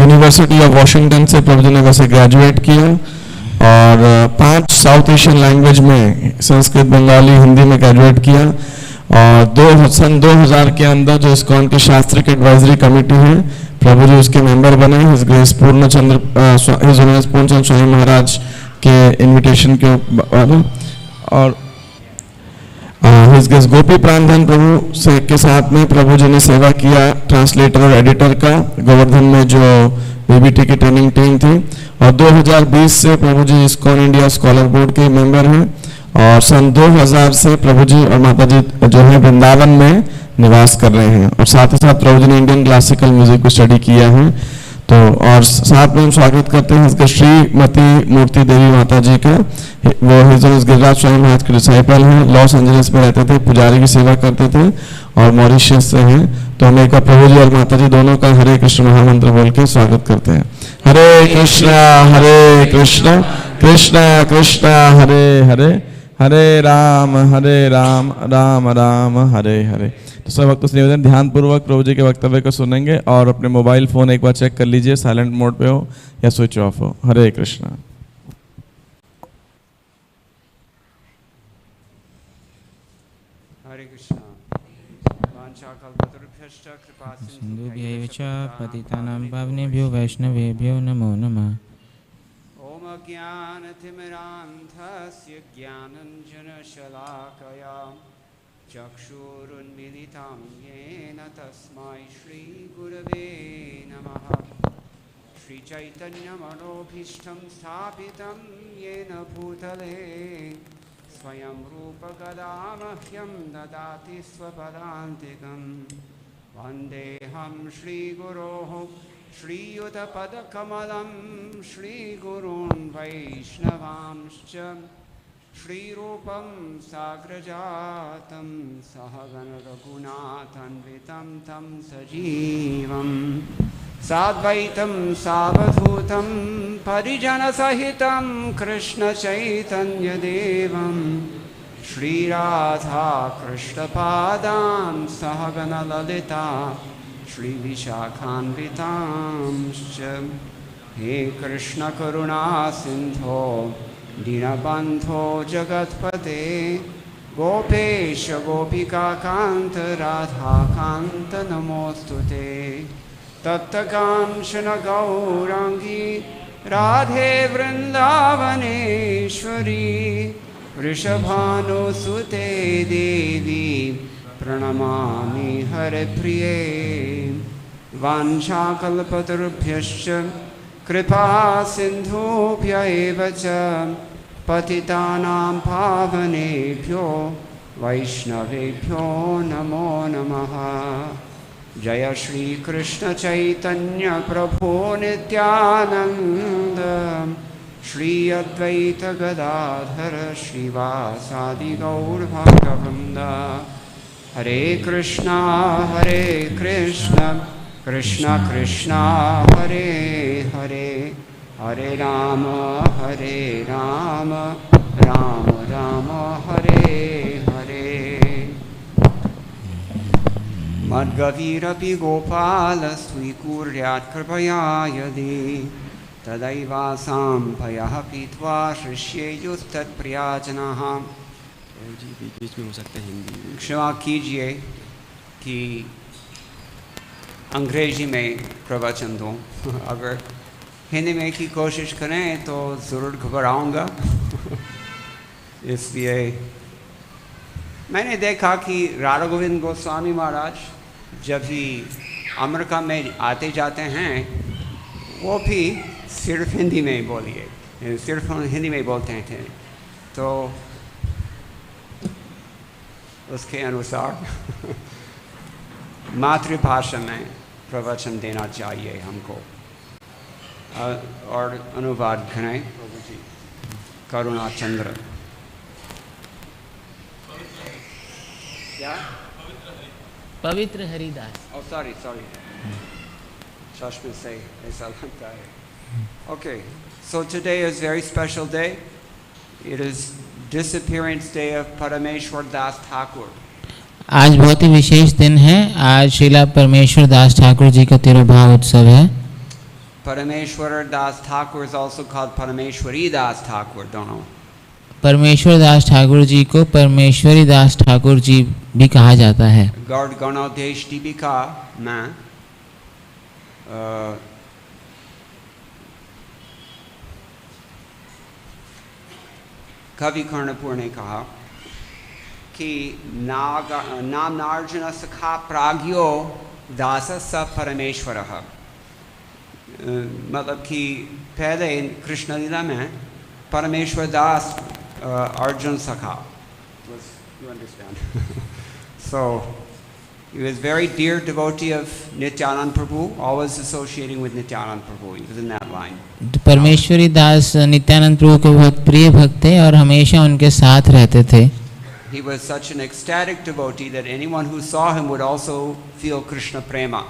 University of Washington से प्रभु जी ने वैसे ग्रेजुएट किया और 5 साउथ एशियन लैंग्वेज में संस्कृत, बंगाली, हिंदी में ग्रेजुएट किया और सन 2000 के अंदर जो ISKCON की शास्त्रिक एडवाइजरी कमेटी है प्रभु जी उसके मेंबर बने। हिज ग्रेस पूर्णचंद्र स्वामी महाराज के इनविटेशन के और हिज ग्रेस गोपी प्राणधन प्रभु से के साथ में प्रभु जी ने सेवा किया ट्रांसलेटर और एडिटर का गोवर्धन में जो बीबीटी की ट्रेनिंग टीम थी और 2020 से प्रभु जी ISKCON इंडिया स्कॉलर बोर्ड के मेंबर हैं और सन 2000 से प्रभु जी और माता जी जो है वृंदावन में निवास कर रहे हैं और साथ ही साथ प्रभु जी ने इंडियन क्लासिकल म्यूजिक को स्टडी किया है। तो और साथ में हम स्वागत करते हैं इसके श्रीमती मूर्ति देवी माता जी का। वो गिरिराज स्वामी महाराज के डिसाइपल हैं, लॉस एंजलिस में रहते थे, पुजारी की सेवा करते थे और मॉरिशस से हैं। तो हम एक बार प्रभु जी और माता जी दोनों का हरे कृष्ण महामंत्र बोल के स्वागत करते हैं। हरे कृष्णा कृष्णा कृष्णा हरे हरे, हरे राम राम राम हरे हरे। तो सब भक्तों से निवेदन ध्यान पूर्वक प्रभु जी के वक्तव्य को सुनेंगे और अपने मोबाइल फोन एक बार चेक कर लीजिए साइलेंट मोड पे हो या स्विच ऑफ हो। हरे कृष्णा। हरे कृष्णा। वाञ्छाकल्पतरुभ्यश्च कृपासिन्धुभ्यैव च पतितानां पावनेभ्यो वैष्णवेभ्यो नमो नमः। ॐ अज्ञानतिमिरान्धस्य ज्ञानञ्जनशलाकया चक्षुरुन्मिलितं येन तस्मै श्रीगुरवे नमः। श्रीचैतन्यमनोभीष्टं स्थापितं येन भूतले स्वयं रूपकदा मह्यं ददाति स्वपदान्तिकं। वन्देऽहं श्रीगुरोः श्रीयुतपदकमलं श्रीगुरून् वैष्णवांश्च श्रीरूपं साग्रजातं सहगण रघुनाथान्वितं तं सजीवं साद्वैतं सावधूतं परिजनसहितं कृष्णचैतन्यदेवं श्रीराधा कृष्णपादां सहगण ललिता श्रीविशाखान्वितांश्च। हे कृष्ण करुणा सिन्धो दीनबन्धो जगत्पते गोपेश गोपिकान्त राधाकान्त नमोऽस्तुते। तप्तकाञ्चन गौराङ्गी राधे वृन्दावनेश्वरी वृषभानुसुते देवी प्रणमामि हरिप्रिये। वाञ्छाकल्पतरुभ्यश्च कृपा सिन्धुभ्य एव च पतितानां पावनेभ्यो वैष्णवेभ्यो नमो नमः। जय श्री कृष्ण चैतन्य प्रभु नित्यानंद श्री अद्वैत गदाधर श्रीवासादि गौर भक्तवृंद। हरे कृष्णा कृष्ण कृष्ण हरे हरे, हरे राम राम राम हरे हरे। मद्गतिरपि गोपाल स्वीकुर्यात् कृपया यदि तदैवासां पयः पीत्वा शिष्येयुस्तत्प्रियाजनः। बीच में हो सकता है हिंदी। क्षमा कीजिए कि अंग्रेजी में प्रवचन दूँ, अगर हिंदी में की कोशिश करें तो ज़रूर घबराऊँगा। इसलिए मैंने देखा कि राधा गोविंद गोस्वामी महाराज जब भी अमेरिका में आते जाते हैं वो भी सिर्फ हिंदी में बोलिए, सिर्फ हिंदी में बोलते थे, तो उसके अनुसार मातृभाषा में प्रवचन देना चाहिए हमको। और अनुवाद करें प्रभु जी। करुणा चंद्र क्या? पवित्र हरिदास। Oh, sorry. चश्मे से ऐसा लगता है। Okay, so today is a very special day. It is disappearance day of Parameshwar Das Thakur. आज बहुत ही विशेष दिन है। आज श्रीला परमेश्वर दास ठाकुर जी का तिरुभाव उत्सव है। Parameshwara Das Thakur is also called Parameshwari Das Thakur, dono. परमेश्वर दास ठाकुर जी को परमेश्वरी दास ठाकुर जी भी कहा जाता है। Gard Gano Desh Dibika Ma कवि कर्णपुर ने कहा कि नाम नार्जुन सखा प्राज्ञो दास स परमेश्वर। मतलब कि पहले कृष्ण लीला में परमेश्वर दास अर्जुन सखा। You understand? So he was very dear devotee of Nityanand Prabhu, always associating with Nityanand Prabhu. He was in that line. परमेश्वरी दास नित्यानंद प्रभु के बहुत प्रिय भक्त थे और हमेशा उनके साथ रहते थे। He was such an ecstatic devotee that anyone who saw him would also feel Krishna prema.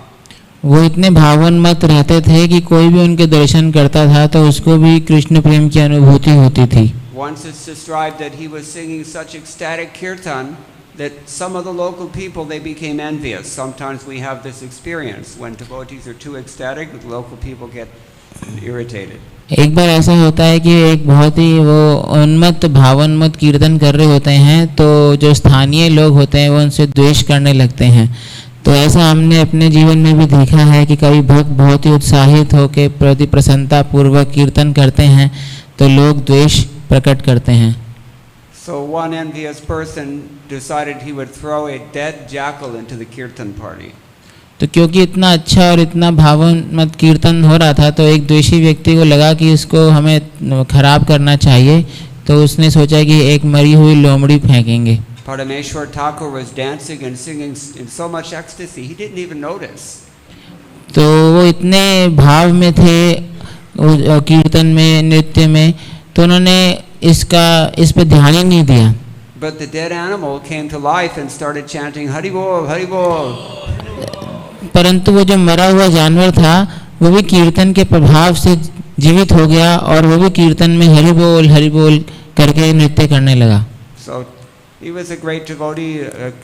वो इतने भावनमत रहते थे कि कोई भी उनके दर्शन करता था तो उसको भी कृष्ण प्रेम की अनुभूति होती थी। Once it's described that he was singing such ecstatic kirtan that some of the local people, they became envious. Sometimes we have this experience when devotees are too ecstatic, the local people get irritated. एक बार ऐसा होता है कि एक बहुत ही वो उन्मत्त भावनमत कीर्तन कर रहे होते हैं तो जो स्थानीय लोग होते हैं वो उनसे द्वेष करने लगते हैं। तो ऐसा हमने अपने जीवन में भी देखा है कि कभी भक्त बहुत ही उत्साहित होकर प्रति प्रसन्नता पूर्वक कीर्तन करते हैं तो लोग द्वेष प्रकट करते हैं। So one envious person decided he would throw a dead jackal into the kirtan party. तो क्योंकि इतना अच्छा और इतना भावनमत कीर्तन हो रहा था तो एक द्वेषी व्यक्ति को लगा कि इसको हमें खराब करना चाहिए तो उसने सोचा कि एक मरी हुई लोमड़ी फेंकेंगे। Parameshwar Thakur was dancing and singing in so much ecstasy he didn't even notice. तो वो इतने भाव में थे कीर्तन में नृत्य में तो उन्होंने इस पे ध्यान ही नहीं दिया। But the dead animal came to life and started chanting Hari Bol, Hari Bol. परंतु वो जो मरा हुआ जानवर था वो भी कीर्तन के प्रभाव से जीवित हो गया और वो भी कीर्तन में हरि बोल करके नृत्य करने लगा। So he was a great devotee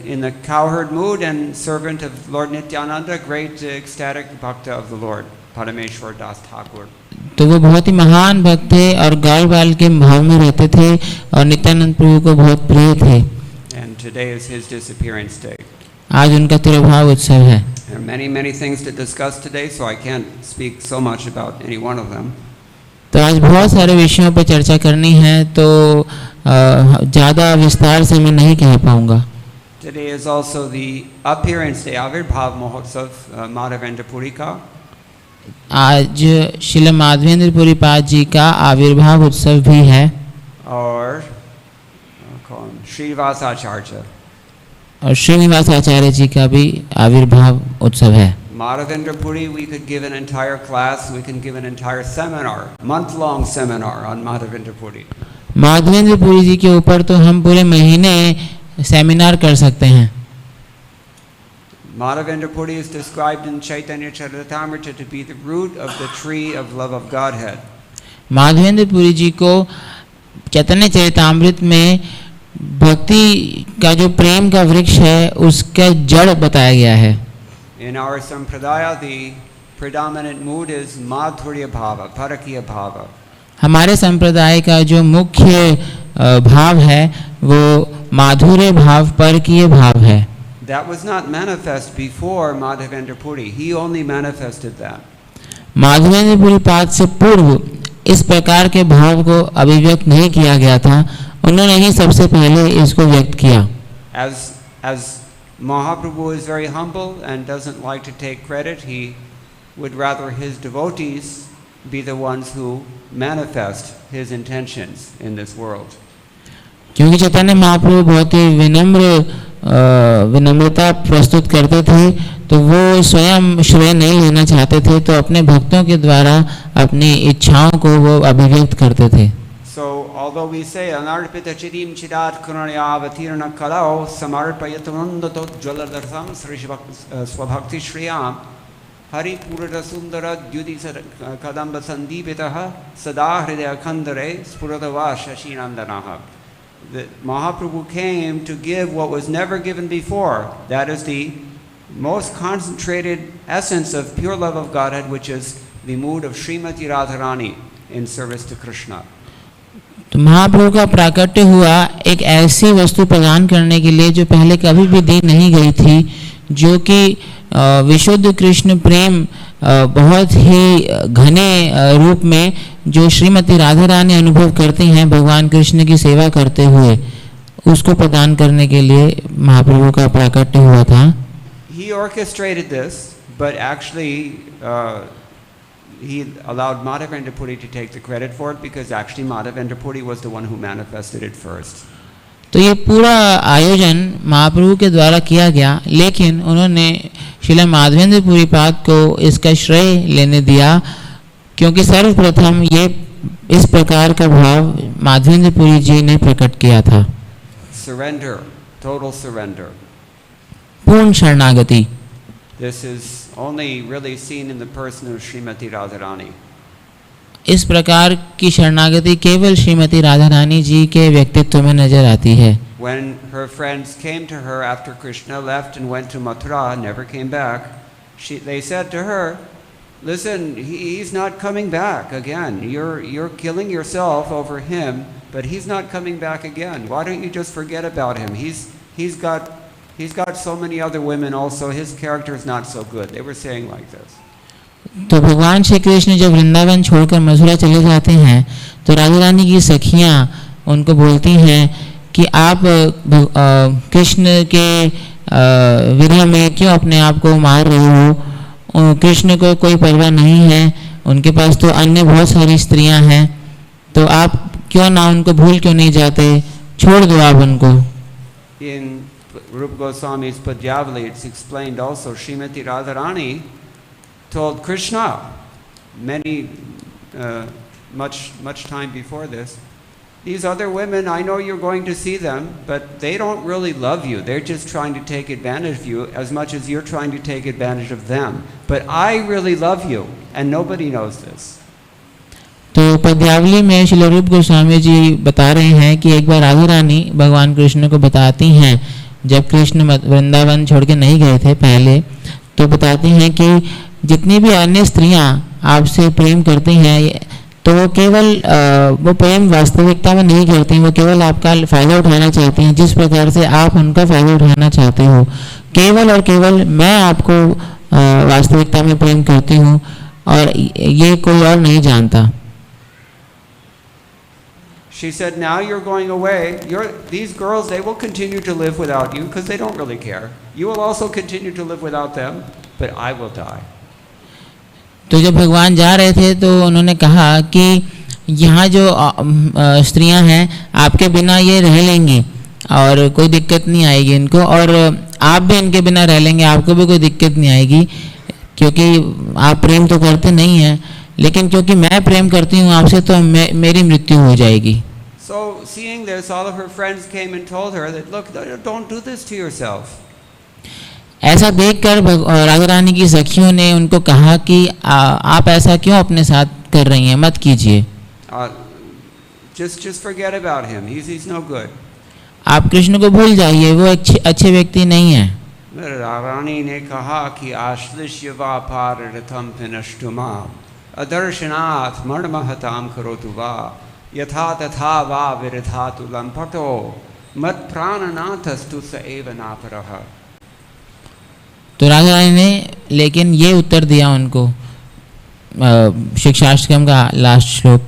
in the cowherd mood and servant of Lord Nityananda, great ecstatic bhakta of the Lord, Parameshwar Das Thakur. तो वो बहुत ही महान भक्त थे और गाय बाल के भाव में रहते थे और नित्यानंद प्रभु को बहुत प्रिय थे। And today is his disappearance day. आज उनका तिरुभाव उत्सव है। There are many things to discuss today, so I can't speak so much about any one of them. तो आज बहुत सारे विषयों पर चर्चा करनी है तो ज़्यादा विस्तार से मैं नहीं कह पाऊँगा। Today is also the appearance day, Avirbhav Mahotsav, Madhavendra Puri का। आज श्रील माधवेंद्र पुरी पाद जी का आविर्भाव उत्सव भी है और श्रीनिवास आचार्य और श्रीनिवास आचार्य जी का भी आविर्भाव उत्सव है। Madhavendra Puri, we could give an entire class, we can give an entire seminar, month-long seminar on Madhavendra Puri. Madhavendra Puri जी के ऊपर तो हम पूरे महीने सेमिनार कर सकते हैं। Madhavendra Puri is described in Chaitanya Charitamrita to be the root of the tree of love of Godhead. Madhavendra Puri जी को चैतन्य चरितामृत में भक्ति का जो प्रेम का वृक्ष है उसका जड़ बताया गया है। In our sampradaya, the predominant mood is madhurya bhava, parakiya bhava. हमारे संप्रदाय का जो मुख्य भाव है वो माधुर्य भाव परकीय भाव है। That was not manifest before Madhavendra Puri. He only manifested that. Madhavendra Puri पाद से पूर्व इस प्रकार के भाव को अभिव्यक्त नहीं किया गया था, उन्होंने ही सबसे पहले इसको व्यक्त किया। As Mahaprabhu is very humble and doesn't like to take credit, he would rather his devotees be the ones who manifest his intentions in this world. क्योंकि चैतन्य महाप्रभु बहुत ही विनम्रता प्रस्तुत करते थे तो वो स्वयं श्रेय नहीं लेना चाहते थे तो अपने भक्तों के द्वारा अपनी इच्छाओं को वो अभिव्यक्त करते थे। So although we say anarpita chidim chidat karunaya avatirna kalau samarpayatunandato jwaladarsam swabhakti shriyam hari purata sundara dyuti kadamba sandipitaha sada hridaya khandare spuratava shashinandanaha. That Mahaprabhu came to give what was never given before. That is the most concentrated essence of pure love of Godhead, which is the mood of Srimati Radharani in service to Krishna. तो महाप्रभु का प्राकट्य हुआ एक ऐसी वस्तु प्रदान करने के लिए जो पहले कभी भी दी नहीं गई थी, जो कि विशुद्ध कृष्ण प्रेम बहुत ही घने रूप में जो श्रीमती राधा रानी अनुभव करती हैं भगवान कृष्ण की सेवा करते हुए, उसको प्रदान करने के लिए महाप्रभु का प्राकट्य हुआ था। He orchestrated this, but actually he allowed Madhavendra Puri to take the credit for it, because actually Madhavendra Puri was the one who manifested it first. तो ये पूरा आयोजन महाप्रभु के द्वारा किया गया, लेकिन उन्होंने श्रील माधवेंद्र पुरी पाद को इसका श्रेय लेने दिया, क्योंकि सर्वप्रथम ये इस प्रकार का भाव माधवेंद्र पुरी जी ने प्रकट किया था। Surrender, total surrender. पूर्ण शरणागति। This is only really seen in the person of Srimati Radharani. इस प्रकार की शरणागति केवल श्रीमती राधा रानी जी के व्यक्तित्व में नजर आती है। When her friends came to her after Krishna left and went to Mathura, never came back, they said to her, "Listen, he's not coming back again. You're killing yourself over him, but he's not coming back again. Why don't you just forget about him? He's got so many other women also. His character is not so good." They were saying like this. तो भगवान श्री कृष्ण जब वृंदावन छोड़कर मथुरा चले जाते हैं, तो राधा रानी की सखियां उनको बोलती हैं कि आप कृष्ण के विरह में क्यों अपने आप को मार रहे हो? कृष्ण को कोई परवाह नहीं है, उनके पास तो अन्य बहुत सारी स्त्रियां हैं, तो आप क्यों ना उनको भूल क्यों नहीं जाते? छोड़ दो आप उनको। In Rupa Goswami's Padyavali, it's explained also, Srimati Radharani told Krishna much time before this, "These other women, I know you're going to see them, but they don't really love you. They're just trying to take advantage of you as much as you're trying to take advantage of them. But I really love you, and nobody knows this." तो पद्यावली में श्री रूप गोस्वामी जी बता रहे हैं कि एक बार राधा रानी भगवान कृष्ण को बताती हैं, जब कृष्ण वृंदावन छोड़ के नहीं गए थे पहले, तो बताती हैं कि जितनी भी अन्य स्त्रियां आपसे प्रेम करती हैं, तो वो केवल वो प्रेम वास्तविकता में नहीं करती, वो केवल आपका फ़ायदा उठाना चाहती हैं, जिस प्रकार से आप उनका फ़ायदा उठाना चाहते हो। केवल और केवल मैं आपको वास्तविकता में प्रेम करती हूँ, और ये कोई और नहीं जानता। She said, "Now you're going away. These girls, they will continue to live without you because they don't really care. You will also continue to live without them, but I will die." तो जब भगवान जा रहे थे, तो उन्होंने कहा कि यहाँ जो स्त्रियां हैं, आपके बिना ये रह लेंगी और कोई दिक्कत नहीं आएगी इनको, और आप भी इनके बिना रह लेंगे, आपको भी कोई दिक्कत नहीं आएगी, क्योंकि आप प्रेम तो करते नहीं हैं, लेकिन क्योंकि मैं प्रेम करती हूँ आपसे, तो मेरी मृत्यु हो जाएगी। So seeing this, all of her friends came and told her that, "Look, don't do this to yourself." ऐसा देखकर राधा रानी की सखियों ने उनको कहा कि आप ऐसा क्यों अपने साथ कर रही हैं, मत कीजिए। Just forget about him. He's no good. आप कृष्ण को भूल जाइए, वो अच्छे व्यक्ति नहीं है। रानी ने कहा कि आश्लिष्य वा पाररथम पिनष्टुमाम अदर्शनाथ मर्महताम करोतु वा यथा तथा वा विरधातु लंपटो मत प्राणनाथस्तु स एव नापरः। तो राधा रानी ने लेकिन ये उत्तर दिया उनको, शिक्षाष्टकम का लास्ट श्लोक।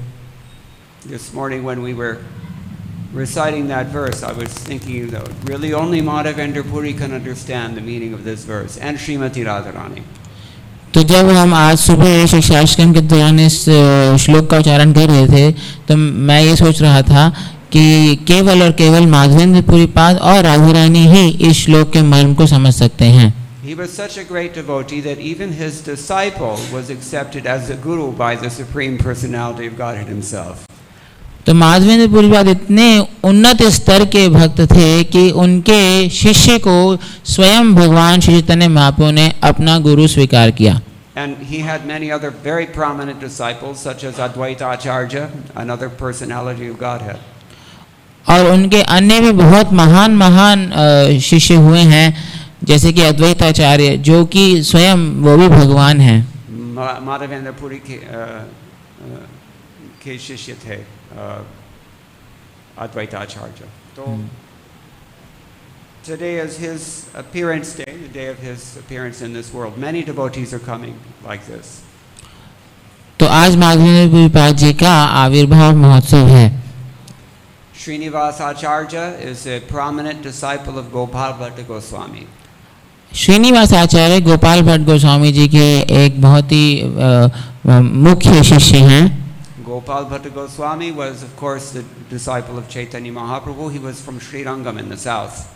This morning when we were reciting that verse, I was thinking that really only Madhavendra Puri can understand the meaning of this verse, and Srimati Radharani. तो जब हम आज सुबह शिक्षाष्टकम के दौरान इस श्लोक का उच्चारण कर रहे थे, तो मैं ये सोच रहा था कि केवल और केवल माधवेंद्र पुरी पाद और राधा रानी ही इस श्लोक के मर्म को समझ सकते हैं। He was such a great devotee that even his disciple was accepted as a guru by the Supreme Personality of Godhead himself. तो माधवेंद्र पुरी पाद इतने उन्नत स्तर के भक्त थे कि उनके शिष्य को स्वयं भगवान श्री चैतन्य महाप्रभु ने अपना गुरु स्वीकार किया। And he had many other very prominent disciples such as Advaita Acharya, another personality of Godhead. और उनके अन्य भी बहुत महान शिष्य हुए हैं, जैसे कि अद्वैत आचार्य, जो कि स्वयं वो भी भगवान हैं। माधवेंद्र पुरी के शिष्य थे अद्वैत आचार्य. तो today is his appearance day, the day of his appearance in this world. Many devotees are coming like this. तो आज माधवेंद्र पुरी पाद जी का आविर्भाव महोत्सव है. Shrinivasa Acharya is a prominent disciple of Gopal Bhatta Goswami. Srinivas आचार्य गोपाल भट्ट गोस्वामी जी के एक बहुत ही मुख्य शिष्य हैं. Gopal Bhatta Goswami was, of course, the disciple of Chaitanya Mahaprabhu. He was from Srirangam in the south.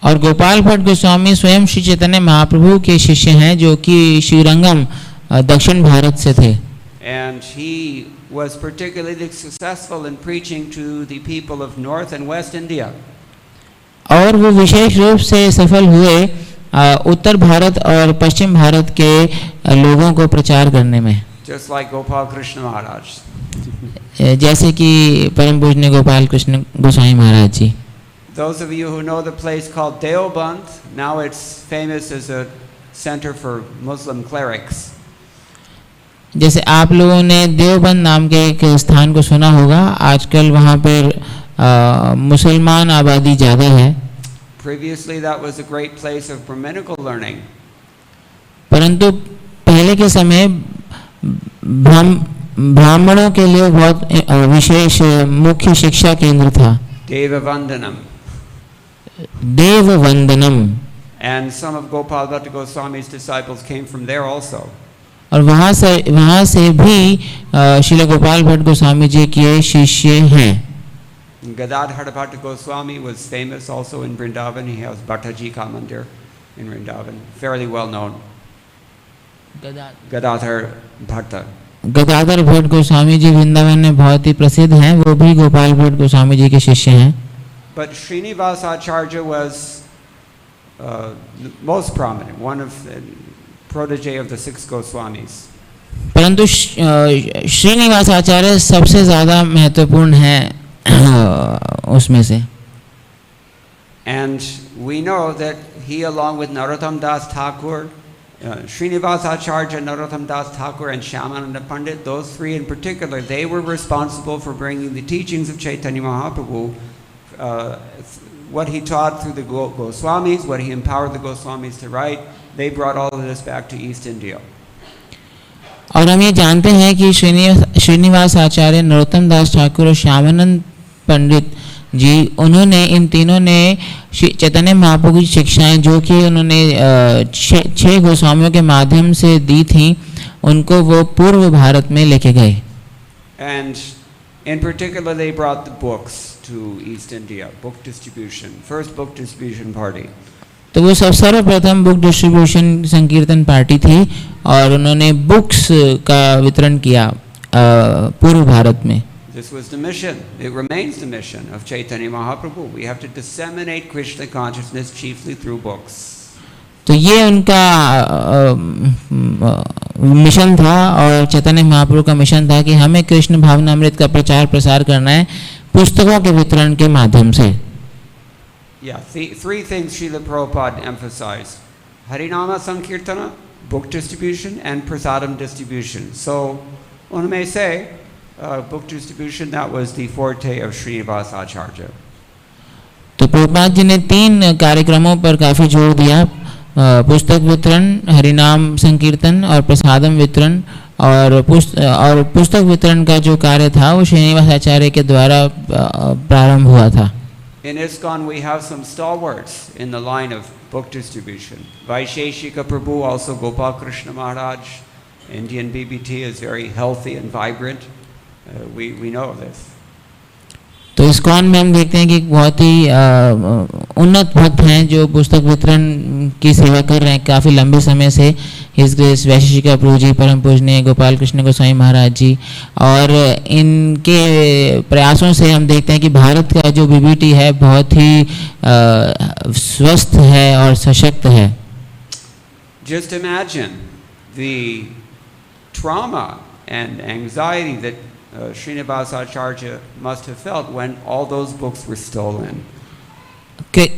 और गोपाल भट्ट गोस्वामी स्वयं श्री चैतन्य महाप्रभु के शिष्य हैं जो कि श्रीरंगम दक्षिण भारत से थे. And he was particularly successful in preaching to the people of North and West India. और वो विशेष रूप से सफल हुए उत्तर भारत और पश्चिम भारत के लोगों को प्रचार करने में. Just like Gopal Krishna Maharaj. जैसे कि परम पूजनीय गोपाल कृष्ण गोसाई महाराज जी. Those of you who know the place called Deoband, now it's famous as a center for Muslim clerics. जैसे आप लोगों ने देवबंद नाम के एक स्थान को सुना होगा, आजकल वहाँ पर मुसलमान आबादी ज़्यादा है. Previously that was a great place of Brahminical learning. परंतु पहले के समय ब्राह्मणों के लिए बहुत विशेष मुख्य शिक्षा केंद्र था. Devavandanam. देववंदनम. And some of Gopal Bhatta Goswami's disciples came from there also. और वहाँ से भी श्रील गोपाल भट्ट गोस्वामी जी के शिष्य हैं. Gadadhar Bhatta Goswami was famous also in Vrindavan. He has Bhattaji Ka Mandir in Vrindavan, fairly well known. Gadadhar Bhatta. Gadadhar Bhatt Goswami ji Vrindavan में बहुत ही प्रसिद्ध हैं, वो भी गोपाल भट्ट गोस्वामी जी के शिष्य हैं. But Shrinivasa Acharya was the most prominent, one of the protege of the 6 Goswamis. परंतु श्रीनिवास आचार्य सबसे ज़्यादा महत्वपूर्ण हैं उसमें से. And we know that he, along with Narottam Das Thakur, Shrinivasa Acharya, Narottam Das Thakur, and Shyamananda Pandit, those 3 in particular, they were responsible for bringing the teachings of Chaitanya Mahaprabhu, what he taught through the Goswamis, what he empowered the Goswamis to write. They brought all of this back to East India. और हम ये जानते हैं कि श्रीनिवास आचार्य, नरोत्तम दास ठाकुर और श्यामानंद पंडित जी, उन्होंने इन तीनों ने चैतन्य महाप्रभु की शिक्षाएं जो कि उन्होंने 6 गोस्वामियों के माध्यम से दी थी, उनको वो पूर्व भारत में लेके गए. And in particular they brought the books to East India, book distribution, first book distribution party. तो वो सर्वप्रथम बुक डिस्ट्रीब्यूशन संकीर्तन पार्टी थी और उन्होंने बुक्स का वितरण किया पूर्व भारत में. This was the mission. It remains the mission of Chaitanya Mahaprabhu. We have to disseminate Krishna consciousness chiefly through books. तो ये उनका मिशन था और चैतन्य महाप्रभु का मिशन था कि हमें कृष्ण भावनामृत का प्रचार प्रसार करना है पुस्तकों के वितरण के माध्यम से. Yeah, 3 things Srila Prabhupada emphasized: Harinama Sankirtana, book distribution, and Prasadam distribution. So, unme se book distribution, that was the forte of Srinivasa Acharya. तो प्रभुपाद जी ने 3 कार्यक्रमों पर काफी जोर दिया: पुस्तक वितरण, हरिनाम संकीर्तन और प्रसादम वितरण. और पुस्तक वितरण का जो कार्य था वो श्रीनिवास आचार्य के द्वारा प्रारंभ हुआ था. In ISKCON we have some stalwarts in the line of book distribution. Vaisheshika Prabhu, also Gopal Krishna Maharaj, Indian BBT is very healthy and vibrant. We know this. तो ISKCON में हम देखते हैं कि बहुत ही उन्नत भक्त हैं जो पुस्तक वितरण की सेवा कर रहे हैं काफ़ी लंबे समय से. हिज ग्रेस वैशेषिका प्रभु जी, परम पूजनीय गोपाल कृष्ण गोसाई महाराज जी, और इनके प्रयासों से हम देखते हैं कि भारत का जो बीबीटी है बहुत ही स्वस्थ है और सशक्त है. Just imagine the trauma and anxiety that Shrinivasa Acharya must have felt when all those books were stolen.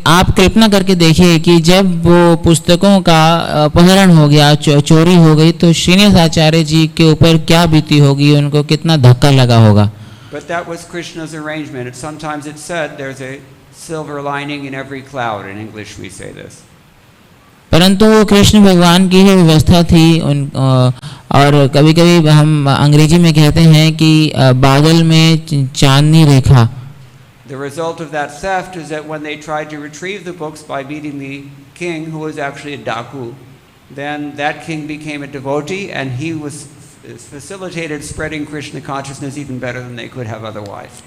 आप कल्पना करके देखिए कि जब वो पुस्तकों का अपहरण हो गया, चोरी हो गई, तो श्रीनिवास आचार्य जी के ऊपर क्या बीती होगी, उनको कितना धक्का लगा होगा। But that was Krishna's arrangement. Sometimes it's said there's a silver lining in every cloud. In English we say this. परंतु वो कृष्ण भगवान की ही व्यवस्था थी और कभी-कभी हम अंग्रेजी में कहते हैं कि बादल में चांदनी रेखा। The result of that theft is that when they tried to retrieve the books by beating the king, who was actually a daku, then that king became a devotee and he was facilitated spreading Krishna consciousness even better than they could have otherwise.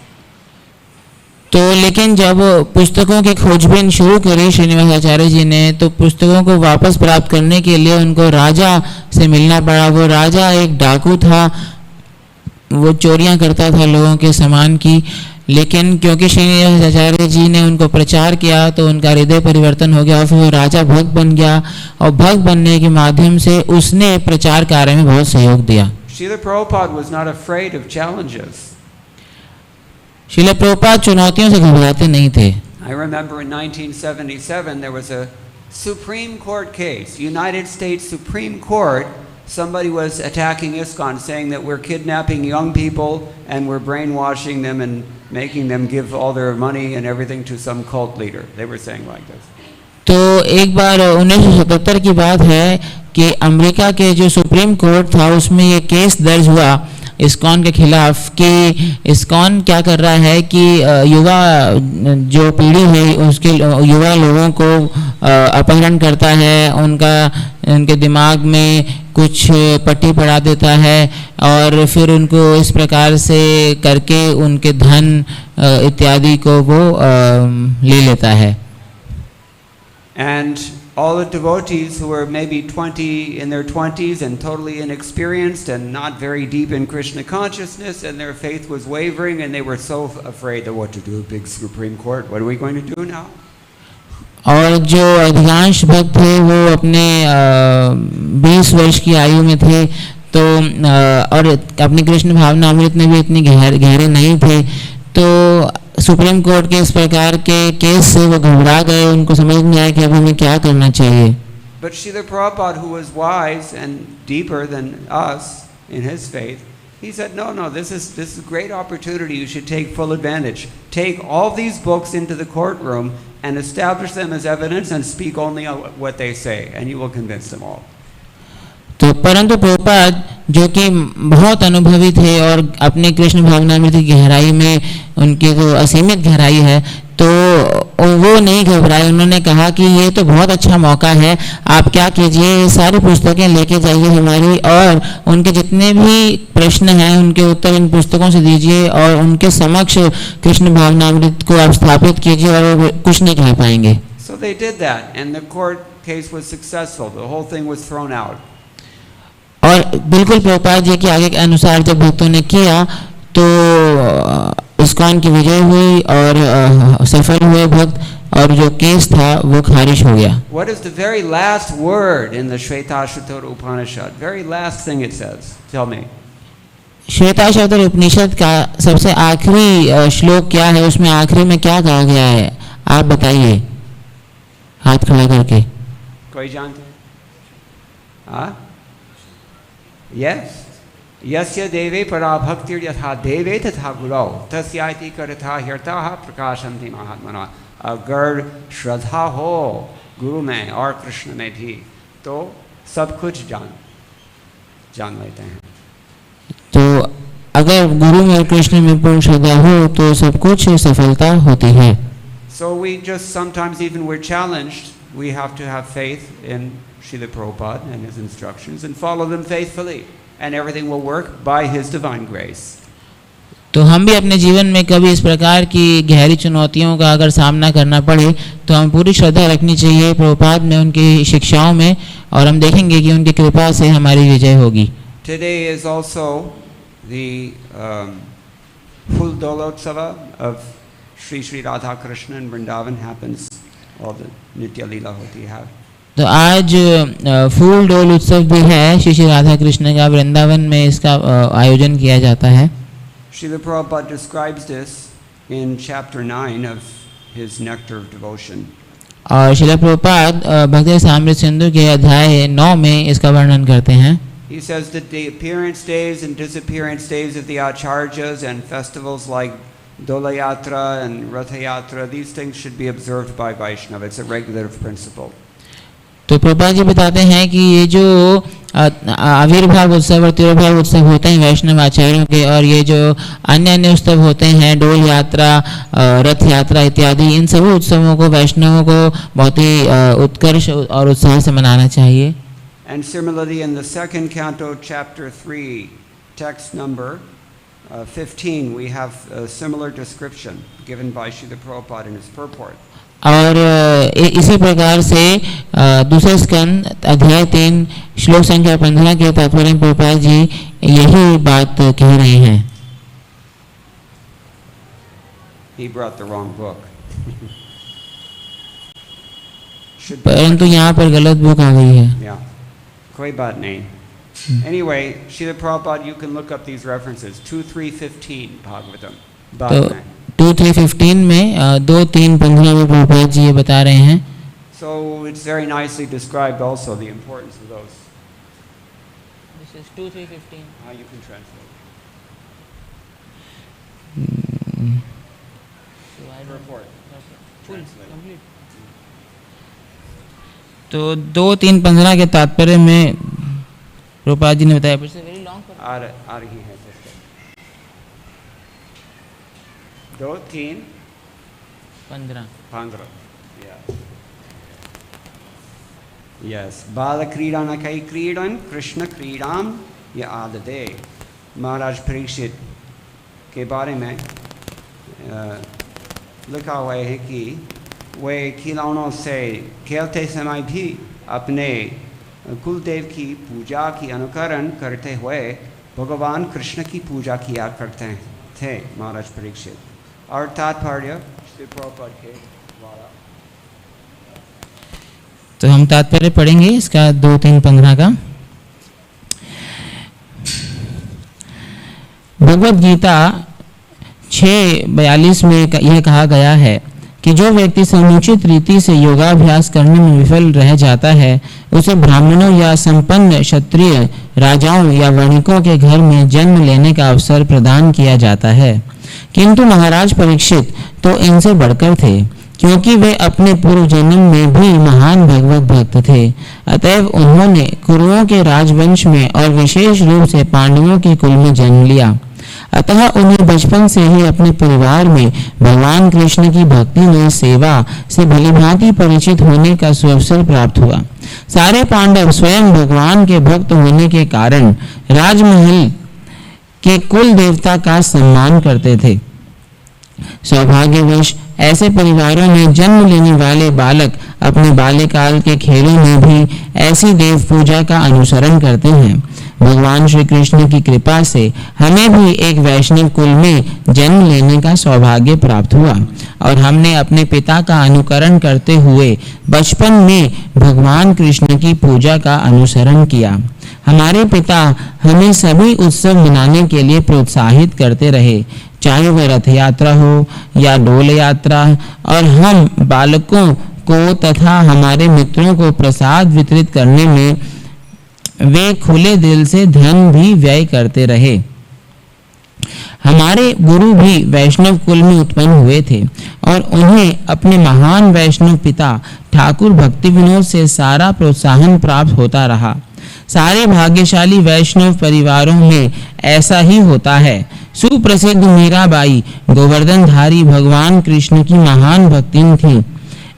तो लेकिन जब पुस्तकों की खोजबीन शुरू करी श्रीनिवास आचार्य जी ने, तो पुस्तकों को वापस प्राप्त करने के लिए उनको राजा से मिलना पड़ा। वो राजा एक डाकू था, वो चोरियां करता था लोगों के सामान की, लेकिन क्योंकि श्रीनिवास आचार्य जी ने उनको प्रचार किया तो उनका हृदय परिवर्तन हो गया और फिर वो राजा भक्त बन गया और भक्त बनने के माध्यम से उसने प्रचार कार्य में बहुत सहयोग दिया। Srila Prabhupada was not afraid of challenges. Srila Prabhupada चुनौतियों से घबराते नहीं थे। I remember in 1977 there was a Supreme Court case, United States Supreme Court. Somebody was attacking ISKCON, saying that we're kidnapping young people and we're brainwashing them and making them give all their money and everything to some cult leader. They were saying like this. तो एक बार 1977 की बात है कि America के जो supreme court था उसमें ये केस दर्ज हुआ इस्कॉन के खिलाफ कि इस्कॉन क्या कर रहा है कि युवा जो पीढ़ी है उसके युवा लोगों को अपहरण करता है, उनके दिमाग में कुछ पट्टी पड़ा देता है और फिर उनको इस प्रकार से करके उनके धन इत्यादि को वो ले लेता है। And all the devotees who were maybe in their 20s and totally inexperienced and not very deep in Krishna consciousness, and their faith was wavering and they were so afraid of what to do, big Supreme Court, what are we going to do now? और जो अधिकांश भक्त थे वो अपने 20 वर्ष की आयु में थे, तो और अपनी कृष्ण भावना अमृत में भी इतनी गहरे नहीं थे, तो सुप्रीम कोर्ट के इस प्रकार के केस से वो घबरा गए, उनको समझ नहीं आया कि अब हमें क्या करना चाहिए। But Srila Prabhupada, who was wise and deeper than us in his faith, he said, no, this is a great opportunity. You should take full advantage. Take all these books into the courtroom and establish them as evidence and speak only on what they say, and you will convince them all. तो परंतु प्रभुपाद जो कि बहुत अनुभवी थे और अपने कृष्ण भावनामृत की गहराई में उनकी तो असीमित गहराई है, तो वो नहीं घबराए। उन्होंने कहा कि ये तो बहुत अच्छा मौका है, आप क्या कीजिए, ये सारी पुस्तकें लेके जाइए हमारी और उनके जितने भी प्रश्न हैं उनके उत्तर इन पुस्तकों से दीजिए और उनके समक्ष कृष्ण भावनामृत को आप स्थापित कीजिए और वो कुछ नहीं कह पाएंगे। So they did that, and the court case was successful. The whole thing was thrown out. और बिल्कुल प्रभुपाद जी के आगे के अनुसार जब भक्तों ने किया तो इस्कॉन की विजय हुई और सफल हुए भक्त और जो केस था वो खारिज हो गया। What is the very last word in the Shvetashvatara Upanishad? Very last thing it says. Tell me. Shvetashvatara उपनिषद का सबसे आखिरी श्लोक क्या है, उसमें आखिरी में क्या कहा गया है, आप बताइए हाथ खड़ा करके। कोई जानते? हाँ? Yes. यस्य देवे परा भक्तिर यथा देवे तथा गुरौ तस्याति करथा ह्यर्थाः प्रकाशन्ति महात्मना। अगर श्रद्धा हो गुरु में और कृष्ण में भी तो सब कुछ जान लेते हैं। तो अगर गुरु में और कृष्ण में पूर्ण श्रद्धा हो तो सब कुछ सफलता होती है। So we just sometimes even we're challenged. We have to have faith in Srila Prabhupada and his instructions and follow them faithfully, and everything will work by his divine grace. तो हम भी अपने जीवन में कभी इस प्रकार की गहरी चुनौतियों का अगर सामना करना पड़े तो हम पूरी श्रद्धा रखनी चाहिए प्रभुपाद में, उनकी शिक्षाओं में, और हम देखेंगे कि उनकी कृपा से हमारी विजय होगी। Today is also the full Dola Utsava of Shri Shri Radha-Krishna in Vrindavan happens. All the Nitya Leela hoti hai. तो आज फूल डोल उत्सव भी है श्री श्री राधा कृष्ण का, वृंदावन में इसका आयोजन किया जाता है। Srila Prabhupada describes this in chapter 9 of his nectar of devotion. और श्रील प्रभुपाद भक्ति रसामृत सिंधु के अध्याय 9 में इसका वर्णन करते हैं. He says that the appearance days and disappearance days of the Acharyas and festivals like Dola Yatra and Ratha Yatra, these things should be observed by Vaishnava. It's a regulative principle. तो प्रभुपाद जी बताते हैं कि ये जो आविर्भाव उत्सव और तिरुभाव उत्सव होते हैं वैष्णव आचार्यों के, और ये जो अन्य अन्य उत्सव होते हैं डोल यात्रा, रथ यात्रा इत्यादि, इन सभी उत्सवों को वैष्णवों को बहुत ही उत्कर्ष और उत्साह से मनाना चाहिए. And similarly, in the second canto, chapter 3, text number 15, we have a similar description given by Srila Prabhupada in his purport. और इसी प्रकार से दूसरे स्कंद अध्याय 3 श्लोक संख्या 15 के तात्पर्य में प्रभुपाद जी यही बात कह रहे हैं. He brought the wrong book. परंतु यहाँ पर गलत बुक आ गई है. Yeah, कोई बात नहीं. Anyway, Srila Prabhupada, you can look up these references. 2-3-15 Bhagavatam. तो 2-3-15 में 2-3-15 में प्रभुपाद जी ये बता रहे हैं. So it's very nicely described also the importance of those. This is 2-3-15. You can translate. Report. Translate. तो 2-3-15 के तात्पर्य में प्रभुपाद जी ने बताया. आ रही है. 2-3-15. Yes. Bala Kridana Kai Kridan Krishna Kridam Ya Adade. महाराज परीक्षित के बारे में लिखा हुआ है कि वे खिलौनों से खेलते समय भी अपने कुलदेव की पूजा की अनुकरण करते हुए भगवान कृष्ण की पूजा किया करते थे. महाराज परीक्षित. और तात्पर्य श्री प्रभुपाद के द्वारा. तो हम तात्पर्य पढ़ेंगे इसका 2-3-15 का. भगवद गीता 6:42 में यह कहा गया है कि जो व्यक्ति समुचित रीति से योगाभ्यास करने में विफल रह जाता है उसे ब्राह्मणों या संपन्न क्षत्रिय राजाओं या वणिकों के घर में जन्म लेने का अवसर प्रदान किया जाता है. किंतु महाराज परीक्षित तो इनसे बढ़कर थे, क्योंकि वे अपने पूर्व जन्म में भी महान भगवत भक्त थे. अतएव उन्होंने कुरुओं के राजवंश में और विशेष रूप से पांडवों के कुल में जन्म लिया. अतः उन्हें बचपन से ही अपने परिवार में भगवान कृष्ण की भक्ति में सेवा से भलीभांति परिचित होने का सुअवसर प्राप्त हुआ. सारे पांडव स्वयं भगवान के भक्त होने के कारण राजमहल के कुल देवता का सम्मान करते थे. सौभाग्यवश ऐसे परिवारों में जन्म लेने वाले बालक अपने बाल्यकाल के खेलों में भी ऐसी देव पूजा का अनुसरण करते हैं. भगवान श्री कृष्ण की कृपा से हमें भी एक वैष्णव कुल में जन्म लेने का सौभाग्य प्राप्त हुआ और हमने अपने पिता का अनुकरण करते हुए बचपन में भगवान कृष्ण की पूजा का अनुसरण किया. हमारे पिता हमें सभी उत्सव मनाने के लिए प्रोत्साहित करते रहे, चाहे वह रथ यात्रा हो या डोल यात्रा, और हम बालकों को तथा हमारे मित्रों को प्रसाद वितरित करने में वे खुले दिल से धन भी व्यय करते रहे. हमारे गुरु भी वैष्णव कुल में उत्पन्न हुए थे और उन्हें अपने महान वैष्णव पिता ठाकुर भक्ति विनोद से सारा प्रोत्साहन प्राप्त होता रहा. सारे भाग्यशाली वैष्णव परिवारों में ऐसा ही होता है. सुप्रसिद्ध मीराबाई गोवर्धनधारी भगवान कृष्ण की महान भक्तिन थी.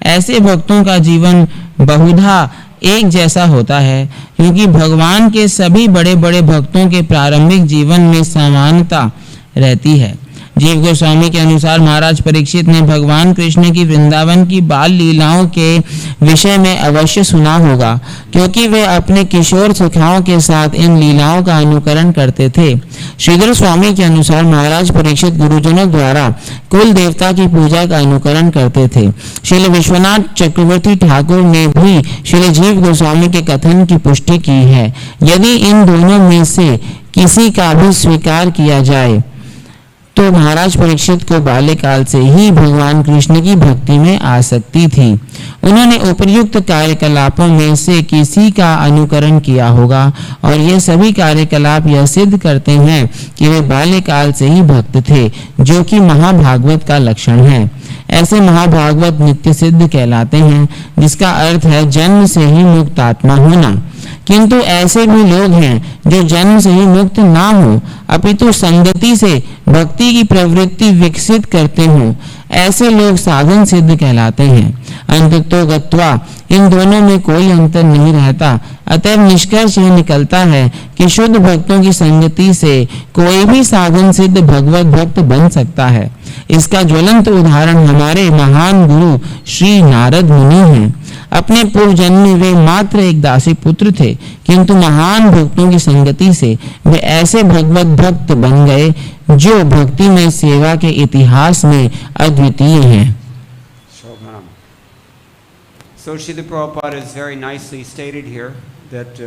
ऐसे भक्तों का जीवन बहुधा एक जैसा होता है, क्योंकि भगवान के सभी बड़े बड़े भक्तों के प्रारंभिक जीवन में समानता रहती है. जीव गोस्वामी के अनुसार महाराज परीक्षित ने भगवान कृष्ण की वृंदावन की बाल लीलाओं के विषय में अवश्य सुना होगा, क्योंकि वे अपने किशोर सखाओं के साथ इन लीलाओं का अनुकरण करते थे. श्रीधर स्वामी के अनुसार महाराज परीक्षित गुरुजनों द्वारा कुल देवता की पूजा का अनुकरण करते थे. श्री विश्वनाथ चक्रवर्ती ठाकुर ने भी श्री जीव गोस्वामी के कथन की पुष्टि की है. यदि इन दोनों में से किसी का भी स्वीकार किया जाए तो महाराज परीक्षित को बाल्यकाल से ही भगवान कृष्ण की भक्ति में आसक्ति थी। उन्होंने उपर्युक्त कार्यकलापों में से किसी का अनुकरण किया होगा और ये सभी कार्यकलाप यह सिद्ध करते हैं कि वे बाल्यकाल से ही भक्त थे, जो कि महाभागवत का लक्षण है। ऐसे महाभागवत नित्य सिद्ध कहलाते हैं, जिसका अर्थ है जन्म से ही मुक्त आत्मा होना। किंतु ऐसे भी लोग हैं जो जन्म से ही मुक्त ना हो, अपितु संगति से भक्ति की प्रवृत्ति विकसित करते हो। ऐसे लोग साधन सिद्ध कहलाते हैं। अंततो गत्वा इन दोनों में कोई अंतर नहीं रहता। अतः निष्कर्ष यह निकलता है कि शुद्ध भक्तों की संगति से कोई भी साधन सिद्ध भगवत भक्त बन सकता है। इसका ज्वलंत उदाहरण हमारे महान गुरु श्री नारद मुनि हैं। अपने पूर्व जन्म में वे मात्र एक दासी पुत्र थे, किंतु महान भक्तों की संगति से वे ऐसे भगवत भक्त बन गए जो भक्ति में सेवा के इतिहास में अद्वितीय हैं। So Srila Prabhupada is very nicely stated here that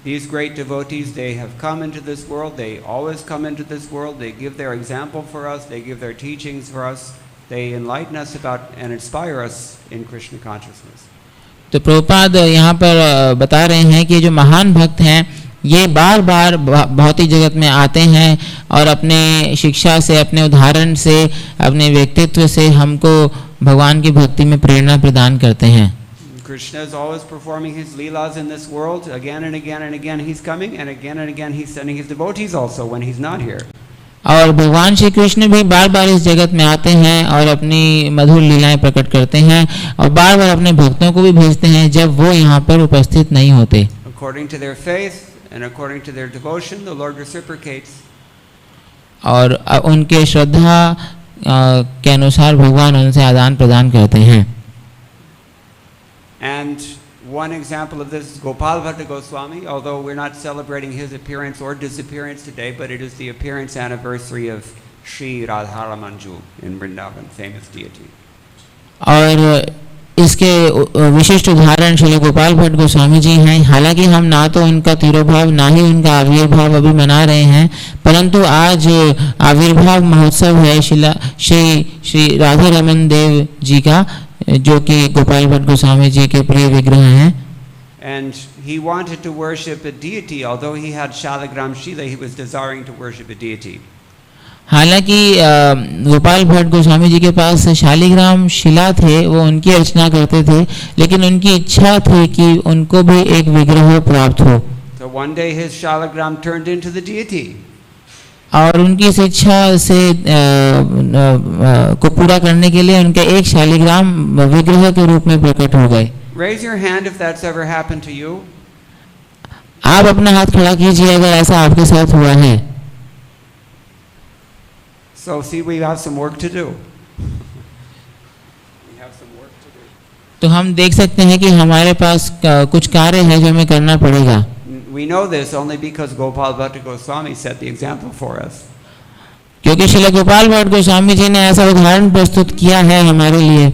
these great devotees, they have come into this world, they always come into this world, they give their example for us, they give their teachings for us, they enlighten us about and inspire us in Krishna consciousness. तो प्रभुपाद यहाँ पर बता रहे हैं कि जो महान भक्त हैं ये बार बार भौतिक जगत में आते हैं और अपने शिक्षा से, अपने उदाहरण से, अपने व्यक्तित्व से हमको भगवान की भक्ति में प्रेरणा प्रदान करते हैं। Krishna is always performing his leelas in this world. Again and again and again he's coming, and again he's sending his devotees also when he's not here. और भगवान श्री कृष्ण भी बार बार इस जगत में आते हैं और अपनी मधुर लीलाएं प्रकट करते हैं और बार बार अपने भक्तों को भी भेजते हैं जब वो यहाँ पर उपस्थित नहीं होते। According to their faith and according to their devotion, the Lord reciprocates. और उनके श्रद्धा के अनुसार भगवान उनसे आदान प्रदान करते हैं। And one example of this is Gopal Bhatta Goswami, although we're not celebrating his appearance or disappearance today, but it is the appearance anniversary of Shri Radha-Ramana in Vrindavan, famous deity. और इसके विशिष्ट उदाहरण श्री गोपाल भट्ट गोस्वामी जी हैं। हालांकि हम ना तो उनका तिरोभाव ना ही उनका आविर्भाव अभी मना रहे हैं, परंतु आज आविर्भाव महोत्सव है श्री राधा रमन देव जी का, जो कि गोपाल भट्ट गोस्वामी जी के प्रिय विग्रह हैं। And he wanted to worship a deity, although he had Shalagram Shila, he was desiring to worship a deity. हालांकि गोपाल भट्ट गोस्वामी जी के पास शालिग्राम शिला थे, वो उनकी अर्चना करते थे, लेकिन उनकी इच्छा थी कि उनको भी एक विग्रह प्राप्त हो। So one day his Shalagram turned into the deity. और उनकी इस इच्छा से को पूरा करने के लिए उनके एक शालिग्राम विग्रह के रूप में प्रकट हो गए। Raise your hand if that's ever happened to you. आप अपना हाथ खड़ा कीजिए अगर ऐसा आपके साथ हुआ है। So see, we have some work to do. We have some work to do. तो हम देख सकते हैं कि हमारे पास कुछ कार्य है जो हमें करना पड़ेगा। We know this only because Gopal Bhatta Goswami set the example for us. क्योंकि श्री गोपाल भट्ट गोस्वामी जी ने ऐसा उदाहरण प्रस्तुत किया है हमारे लिए,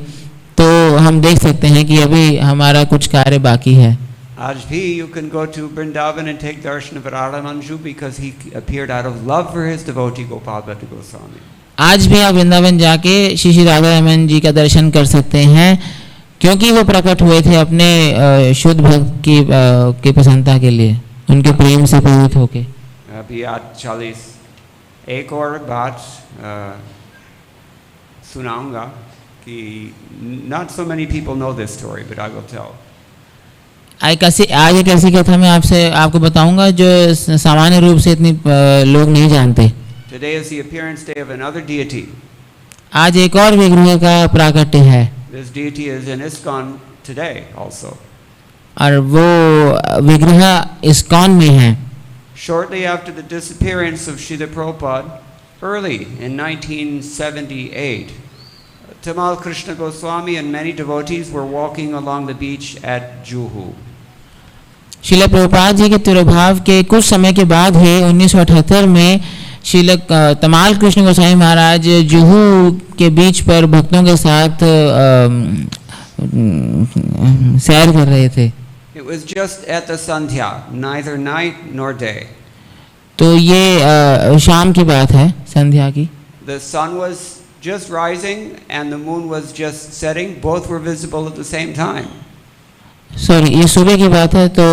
तो हम देख सकते हैं कि अभी हमारा कुछ कार्य बाकी है। आज भी you can go to Vrindavan and take darshan of Radha-Ramana because he appeared out of love for his devotee Gopal Bhatta Goswami. आज भी आप वृंदावन जाके श्री श्री राधा रमन जी का दर्शन कर सकते हैं, क्योंकि वो प्रकट हुए थे अपने शुद्ध भक्त की प्रसन्नता के लिए, उनके प्रेम से प्रेरित होके। अभी आज 40 एक और बात सुनाऊंगा कि not so many people know this story, but I will tell. आज एक ऐसी कथा मैं आपको बताऊंगा जो सामान्य रूप से इतनी लोग नहीं जानते। Today is the appearance day of another deity. आज एक और विग्रह का प्राकट्य है। This deity is in ISKCON today also. और वो विग्रह इस्कॉन में है। Shortly after the disappearance of Srila Prabhupada, early in 1978, Tamal Krishna Goswami and many devotees were walking along the beach at Juhu. Srila Prabhupada ji के तिरोभाव के कुछ समय के बाद है 1978 में श्रील तमाल कृष्ण गोस्वामी महाराज जुहू के बीच पर भक्तों के साथ सैर कर रहे थे। It was just at the sandhya, neither night nor day. तो ये शाम की बात है, संध्या की। the sun was just rising and the moon was just setting. Both were visible at the same time. Sorry, ये सुबह की बात है। तो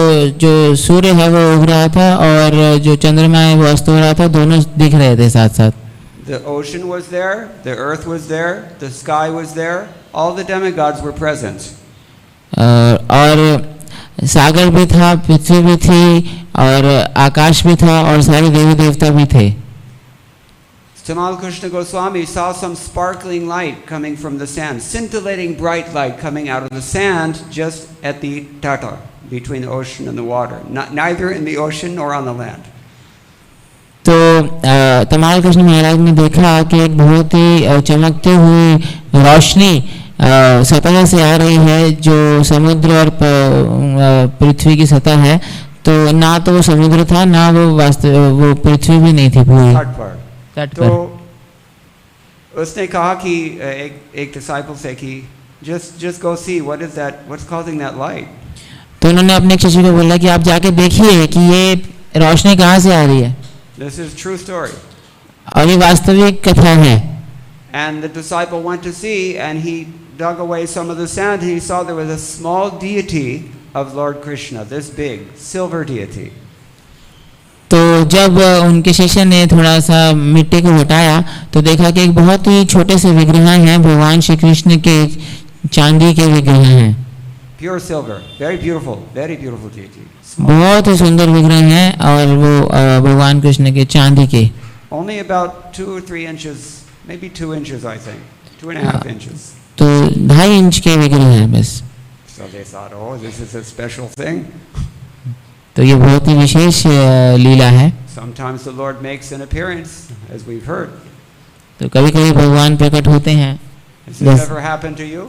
जो सूर्य है वो उग रहा था और जो चंद्रमा है वो अस्त हो रहा था, दोनों दिख रहे थे साथ साथ। The ocean was there, the earth was there, the sky was there, all the demigods were present. और सागर भी था, पृथ्वी भी थी और आकाश भी था और सारे देवी देवता भी थे। Tamal Krishna Goswami saw some sparkling light coming from the sand, scintillating bright light coming out of the sand just at the tata, between the ocean and the water, neither in the ocean nor on the land. तो तमाल कृष्ण महाराज ने देखा कि एक बहुत ही चमकती हुई रोशनी सतह से आ रही है, जो समुद्र और पृथ्वी की सतह है। तो ना तो वो समुद्र था, ना वो पृथ्वी भी नहीं थी पूरी तट पर। तो उसने कहा कि एक डिसाइपल से कि just go see what is that, what's causing that light. तो उन्होंने अपने एक शिष्य को बोला कि आप जाके देखिए कि ये रोशनी कहाँ से आ रही है। This is true story. और ये वास्तविक कथा है। And the disciple went to see and he dug away some of the sand and he saw there was a small deity of Lord Krishna, this big silver deity. तो जब उनके शिष्य ने थोड़ा सा मिट्टी को हटाया तो देखा कि एक बहुत ही छोटे से विग्रह हैं, भगवान श्री कृष्ण के चांदी के विग्रह हैं। Pure silver, very beautiful deity. बहुत ही सुंदर विग्रह हैं और वो भगवान कृष्ण के चांदी के। Only about 2 or 3 inches, maybe 2 inches I think, 2.5 inches. तो 2.5 इंच के विग्रह हैं बस। So they thought, oh, this is a special thing. तो ये बहुत ही विशेष लीला है। Sometimes the Lord makes an appearance, as we've heard. तो कभी-कभी भगवान प्रकट होते हैं। Has this ever happened to you?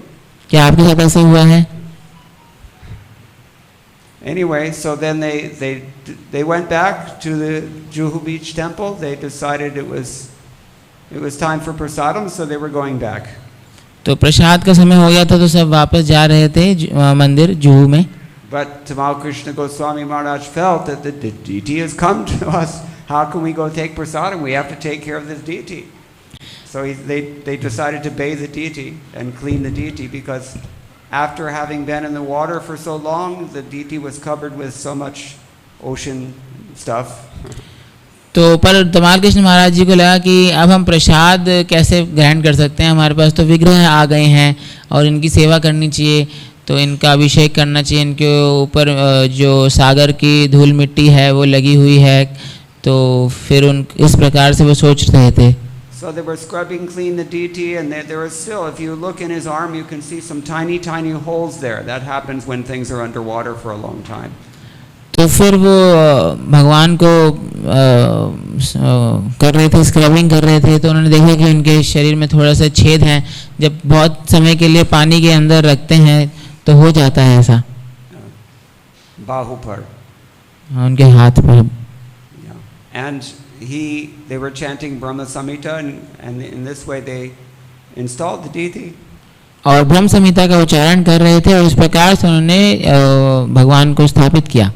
क्या आपके साथ ऐसा हुआ है? Anyway, so then they went back to the Juhu Beach temple. They decided it was time for prasadam, so they were going back. तो प्रसाद का समय हो गया था तो सब वापस जा रहे थे मंदिर जुहू में। But Tamal Krishna Goswami Maharaj felt that the deity has come to us. How can we go take prasadam? We have to take care of this deity. So they decided to bathe the deity and clean the deity because after having been in the water for so long, the deity was covered with so much ocean stuff. तो पर तमाल कृष्ण महाराज जी को लगा कि अब हम प्रसाद कैसे ग्रहण कर सकते हैं, हमारे पास तो विग्रह आ गए हैं और इनकी सेवा करनी चाहिए, तो इनका अभिषेक करना चाहिए। इनके ऊपर जो सागर की धूल मिट्टी है वो लगी हुई है, तो फिर इस प्रकार से वो सोच रहे थे। So they were scrubbing clean the deity, and there was still, if you look in his arm, you can see some tiny holes there. That happens when things are underwater for a long time. तो फिर वो भगवान को कर रहे थे, scrubbing कर रहे थे, तो उन्होंने देखा कि उनके शरीर में थोड़ा सा छेद है। जब बहुत समय के लिए पानी के अंदर रखते हैं तो हो जाता है ऐसा। बाहु पर, उनके हाथ पर। And they were chanting Brahma Samhita, and in this way they installed the deity. और ब्रह्म संहिता का उच्चारण कर रहे थे और इस प्रकार से उन्होंने भगवान को स्थापित किया।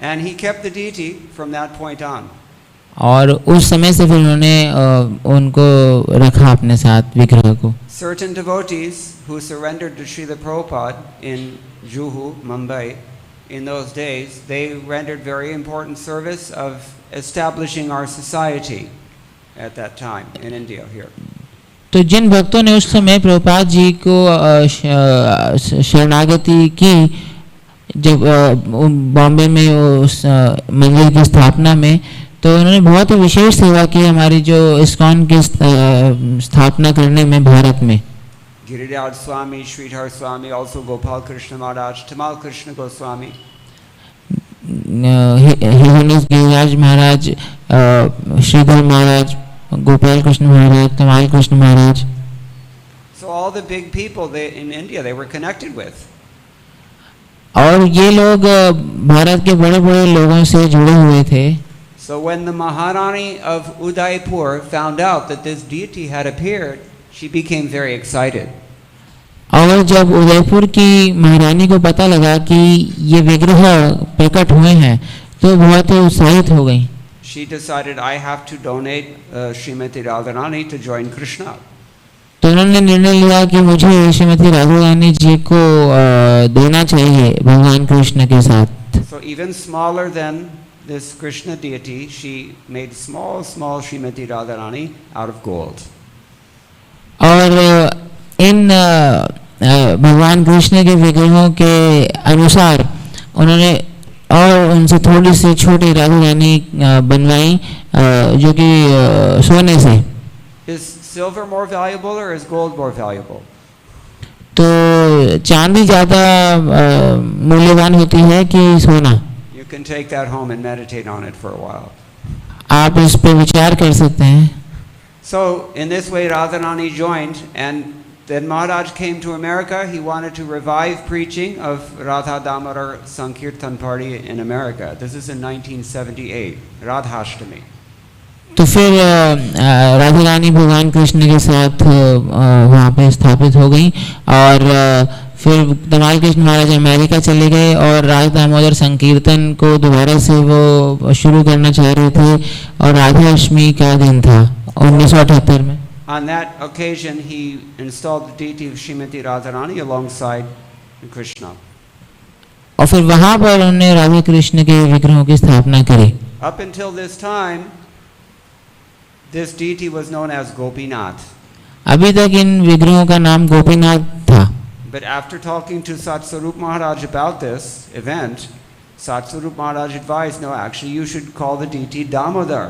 And he kept the deity from that point on. और उस समय से फिर उन्होंने उनको रखा अपने साथ विग्रह को। Certain devotees who surrendered to Srila Prabhupada in Juhu, Mumbai, in those days, they rendered very important service of establishing our society at that time in India here. तो जिन भक्तों ने उस समय प्रभुपाद जी को शरणागति की, जब बॉम्बे में उस मंदिर की स्थापना में, तो उन्होंने बहुत ही विशेष सेवा की हमारी जो इस्कॉन की स्थापना करने में भारत में। Giriraj Swami, Sridhar Swami, also Gopal Krishna Maharaj, Tamal Krishna Goswami. Giriraj Maharaj, Shridhar Maharaj, Gopal Krishna Maharaj, Tamal Krishna Maharaj. So all the big people in India they were connected with. और ये लोग भारत के बड़े-बड़े लोगों से जुड़े हुए थे। So when the Maharani of Udaipur found out that this deity had appeared, she became very excited. और जब उदयपुर की महारानी को पता लगा कि ये विग्रह प्रकट हुए हैं तो बहुत ही उत्साहित हो गई। she decided I have to donate Srimati Radharani to join Krishna. तो उन्होंने निर्णय लिया कि मुझे श्रीमती राधा रानी जी को देना चाहिए भगवान कृष्ण के साथ। So even smaller than this Krishna deity, she made small Srimati Radharani out of gold. और इन भगवान कृष्ण के विग्रहों के अनुसार उन्होंने और उनसे थोड़ी सी छोटी राधा रानी बनवाई जो कि सोने से। Is silver more valuable or is gold more valuable? तो चांदी ज़्यादा मूल्यवान होती है कि सोना? You can take that home and meditate on it for a while. आप इस पे विचार कर सकते हैं। So in this way Radharani joined, and then Maharaj came to America. He wanted to revive preaching of Radha Damodar Sankirtan party in America. This is in 1978, Radhashtami. तो फिर राधा रानी भगवान कृष्ण के साथ वहाँ पे स्थापित हो गई और फिर धमाल कृष्ण महाराज अमेरिका चले गए और राधा दामोदर संकीर्तन को दोबारा से वो शुरू करना चाह रहे थे और राधाष्टमी का दिन था 1978 में। On that occasion, he installed the deity of Srimati Radharani alongside Krishna. और फिर वहाँ पर उन्होंने राधा कृष्ण के विग्रहों की स्थापना करी। Up until this time, this deity was known as Gopinath. अभी तक इन विग्रहों का नाम गोपीनाथ था। But after talking to Satsvarup Maharaj about this event, Satsvarup Maharaj advised, no, actually you should call the deity Damodar.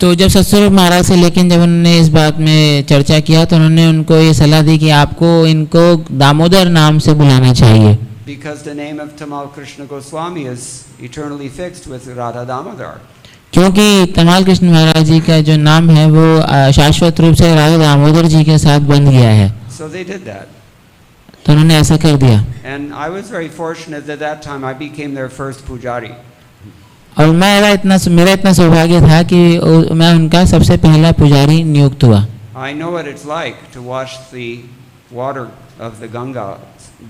तो जब सत्स्वरूप महाराज से लेकिन जब उन्होंने इस बात में चर्चा किया तो उन्होंने उनको ये सलाह दी कि आपको इनको दामोदर नाम से बुलाना चाहिए। Because the name of Tamal Krishna Goswami is eternally fixed with Radha Damodar. क्योंकि तमाल कृष्ण महाराज जी का जो नाम है वो शाश्वत रूप से राधा दामोदर जी के साथ बंध गया है। So they did that. तो उन्होंने ऐसा कर दिया। And I was very fortunate that that time I became their first pujari. और मेरा इतना सौभाग्य था कि मैं उनका सबसे पहला पुजारी नियुक्त हुआ। I know what it's like to watch the water of the Ganga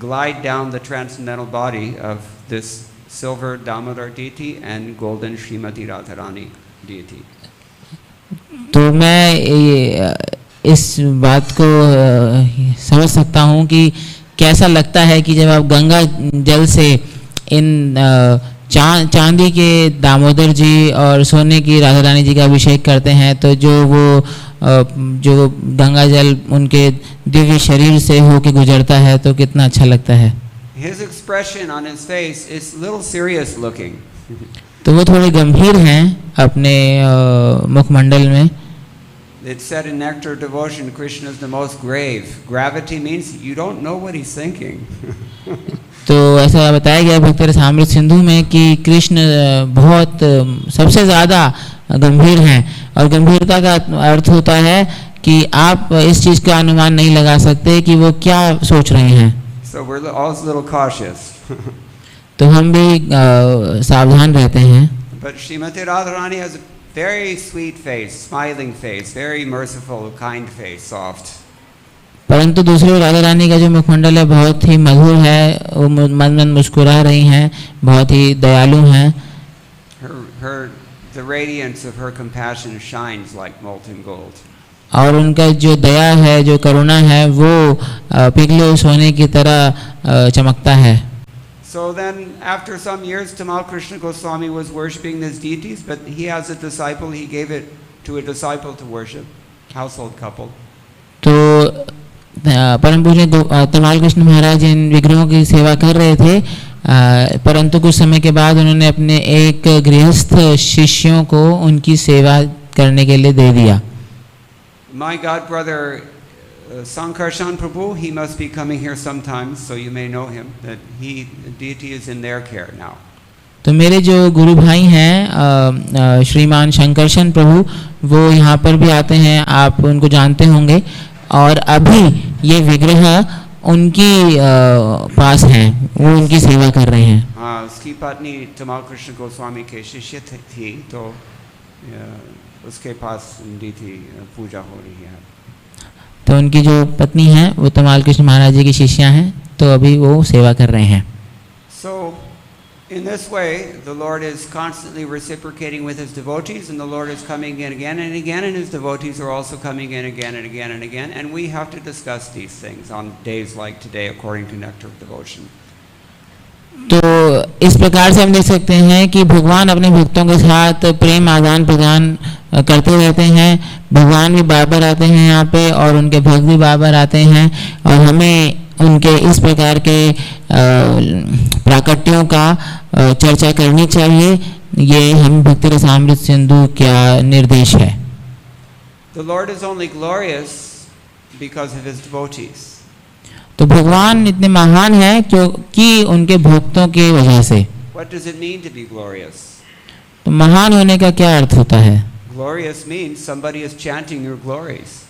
glide down the transcendental body of this silver Damodar deity and golden Srimati Radharani deity. तो मैं इस बात को समझ सकता हूँ कि कैसा लगता है कि जब आप गंगा जल से इन चांदी के दामोदर जी और सोने की राधा रानी जी का अभिषेक करते हैं तो जो गंगा जल उनके दिव्य शरीर से होके गुजरता है तो कितना अच्छा लगता है। His expression on his face is a little serious looking. तो वो थोड़े गंभीर हैं अपने मुखमंडल में। It's said in Nectar Devotion, Krishna is the most grave. Gravity means you don't know what he's thinking. तो ऐसा बताया गया भक्त रसामृत सिंधु में कि कृष्ण बहुत सबसे ज़्यादा गंभीर हैं और गंभीरता का अर्थ होता है कि आप इस चीज़ का अनुमान नहीं लगा सकते कि वो क्या सोच रहे हैं। So we're always a little cautious. तो हम भी सावधान रहते हैं। But Srimati Radharani has a very sweet face, smiling face, very merciful, kind face, soft. परंतु दूसरी राधा रानी का जो मुखमंडल है बहुत ही मधुर है, वो मन मुस्कुरा रही हैं, बहुत ही दयालु हैं। The radiance of her compassion shines like molten gold. और उनका जो दया है, जो करुणा है, वो पिघले सोने की तरह चमकता है। So then, after some years, Tamal Krishna Goswami was worshipping these deities, but he has a disciple. He gave it to a disciple to worship, household couple. तो परम पूज्य तमाल कृष्ण महाराज इन विग्रहों की सेवा कर रहे थे, परंतु कुछ समय के बाद उन्होंने अपने एक गृहस्थ शिष्यों को उनकी सेवा करने के लिए दे दिया। My god brother Sankarshan Prabhu, he must be coming here sometime, so you may know him. That deity is in their care now. तो मेरे जो गुरु भाई हैं श्रीमान शंकरशन प्रभु, वो यहाँ पर भी आते हैं, आप उनको जानते होंगे। और अभी ये विग्रह उनकी पास हैं, वो उनकी सेवा कर रहे हैं। उसकी पत्नी तमाल कृष्ण गोस्वामी के शिष्य थी, तो उसके पास उनकी पूजा हो रही है। तो उनकी जो पत्नी हैं वो तमाल कृष्ण महाराज जी की शिष्या हैं, तो अभी वो सेवा कर रहे हैं। So In this way, the Lord is constantly reciprocating with His devotees, and the Lord is coming in again and again, and His devotees are also coming in again and again and again, and we have to discuss these things on days like today according to Nectar of Devotion. तो इस प्रकार से हम देख सकते हैं कि भगवान अपने भक्तों के साथ प्रेम आदान प्रदान करते रहते हैं। भगवान भी बार बार आते हैं यहाँ पे और उनके भक्त भी बार बार आते हैं, और हमें उनके इस प्रकार के प्राकट्यों का चर्चा करनी चाहिए। ये हम भक्ति रसामृत सिंधु क्या निर्देश है। The Lord is only glorious because of His devotees. तो भगवान इतने महान हैं क्योंकि उनके भक्तों के वजह से। What does it mean to be glorious? तो महान होने का क्या अर्थ होता है? Glorious means somebody is chanting your glories.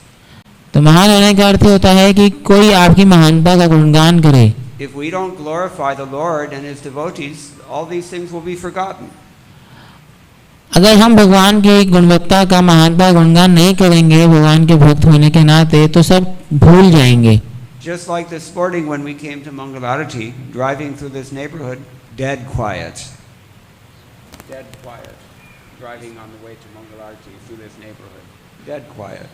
तो महान होने का अर्थ होता है कि कोई आपकी महानता का गुणगान करे। If we don't glorify the Lord and His devotees, all these things will be forgotten. अगर हम भगवान की गुणवत्ता का महानता का गुणगान नहीं करेंगे भगवान के भक्त होने के नाते, तो सब भूल जाएंगे। Just like this morning when we came to Mangalarati, driving through this neighborhood, dead quiet. Dead quiet. Driving on the way to Mangalarati through this neighborhood. Dead quiet.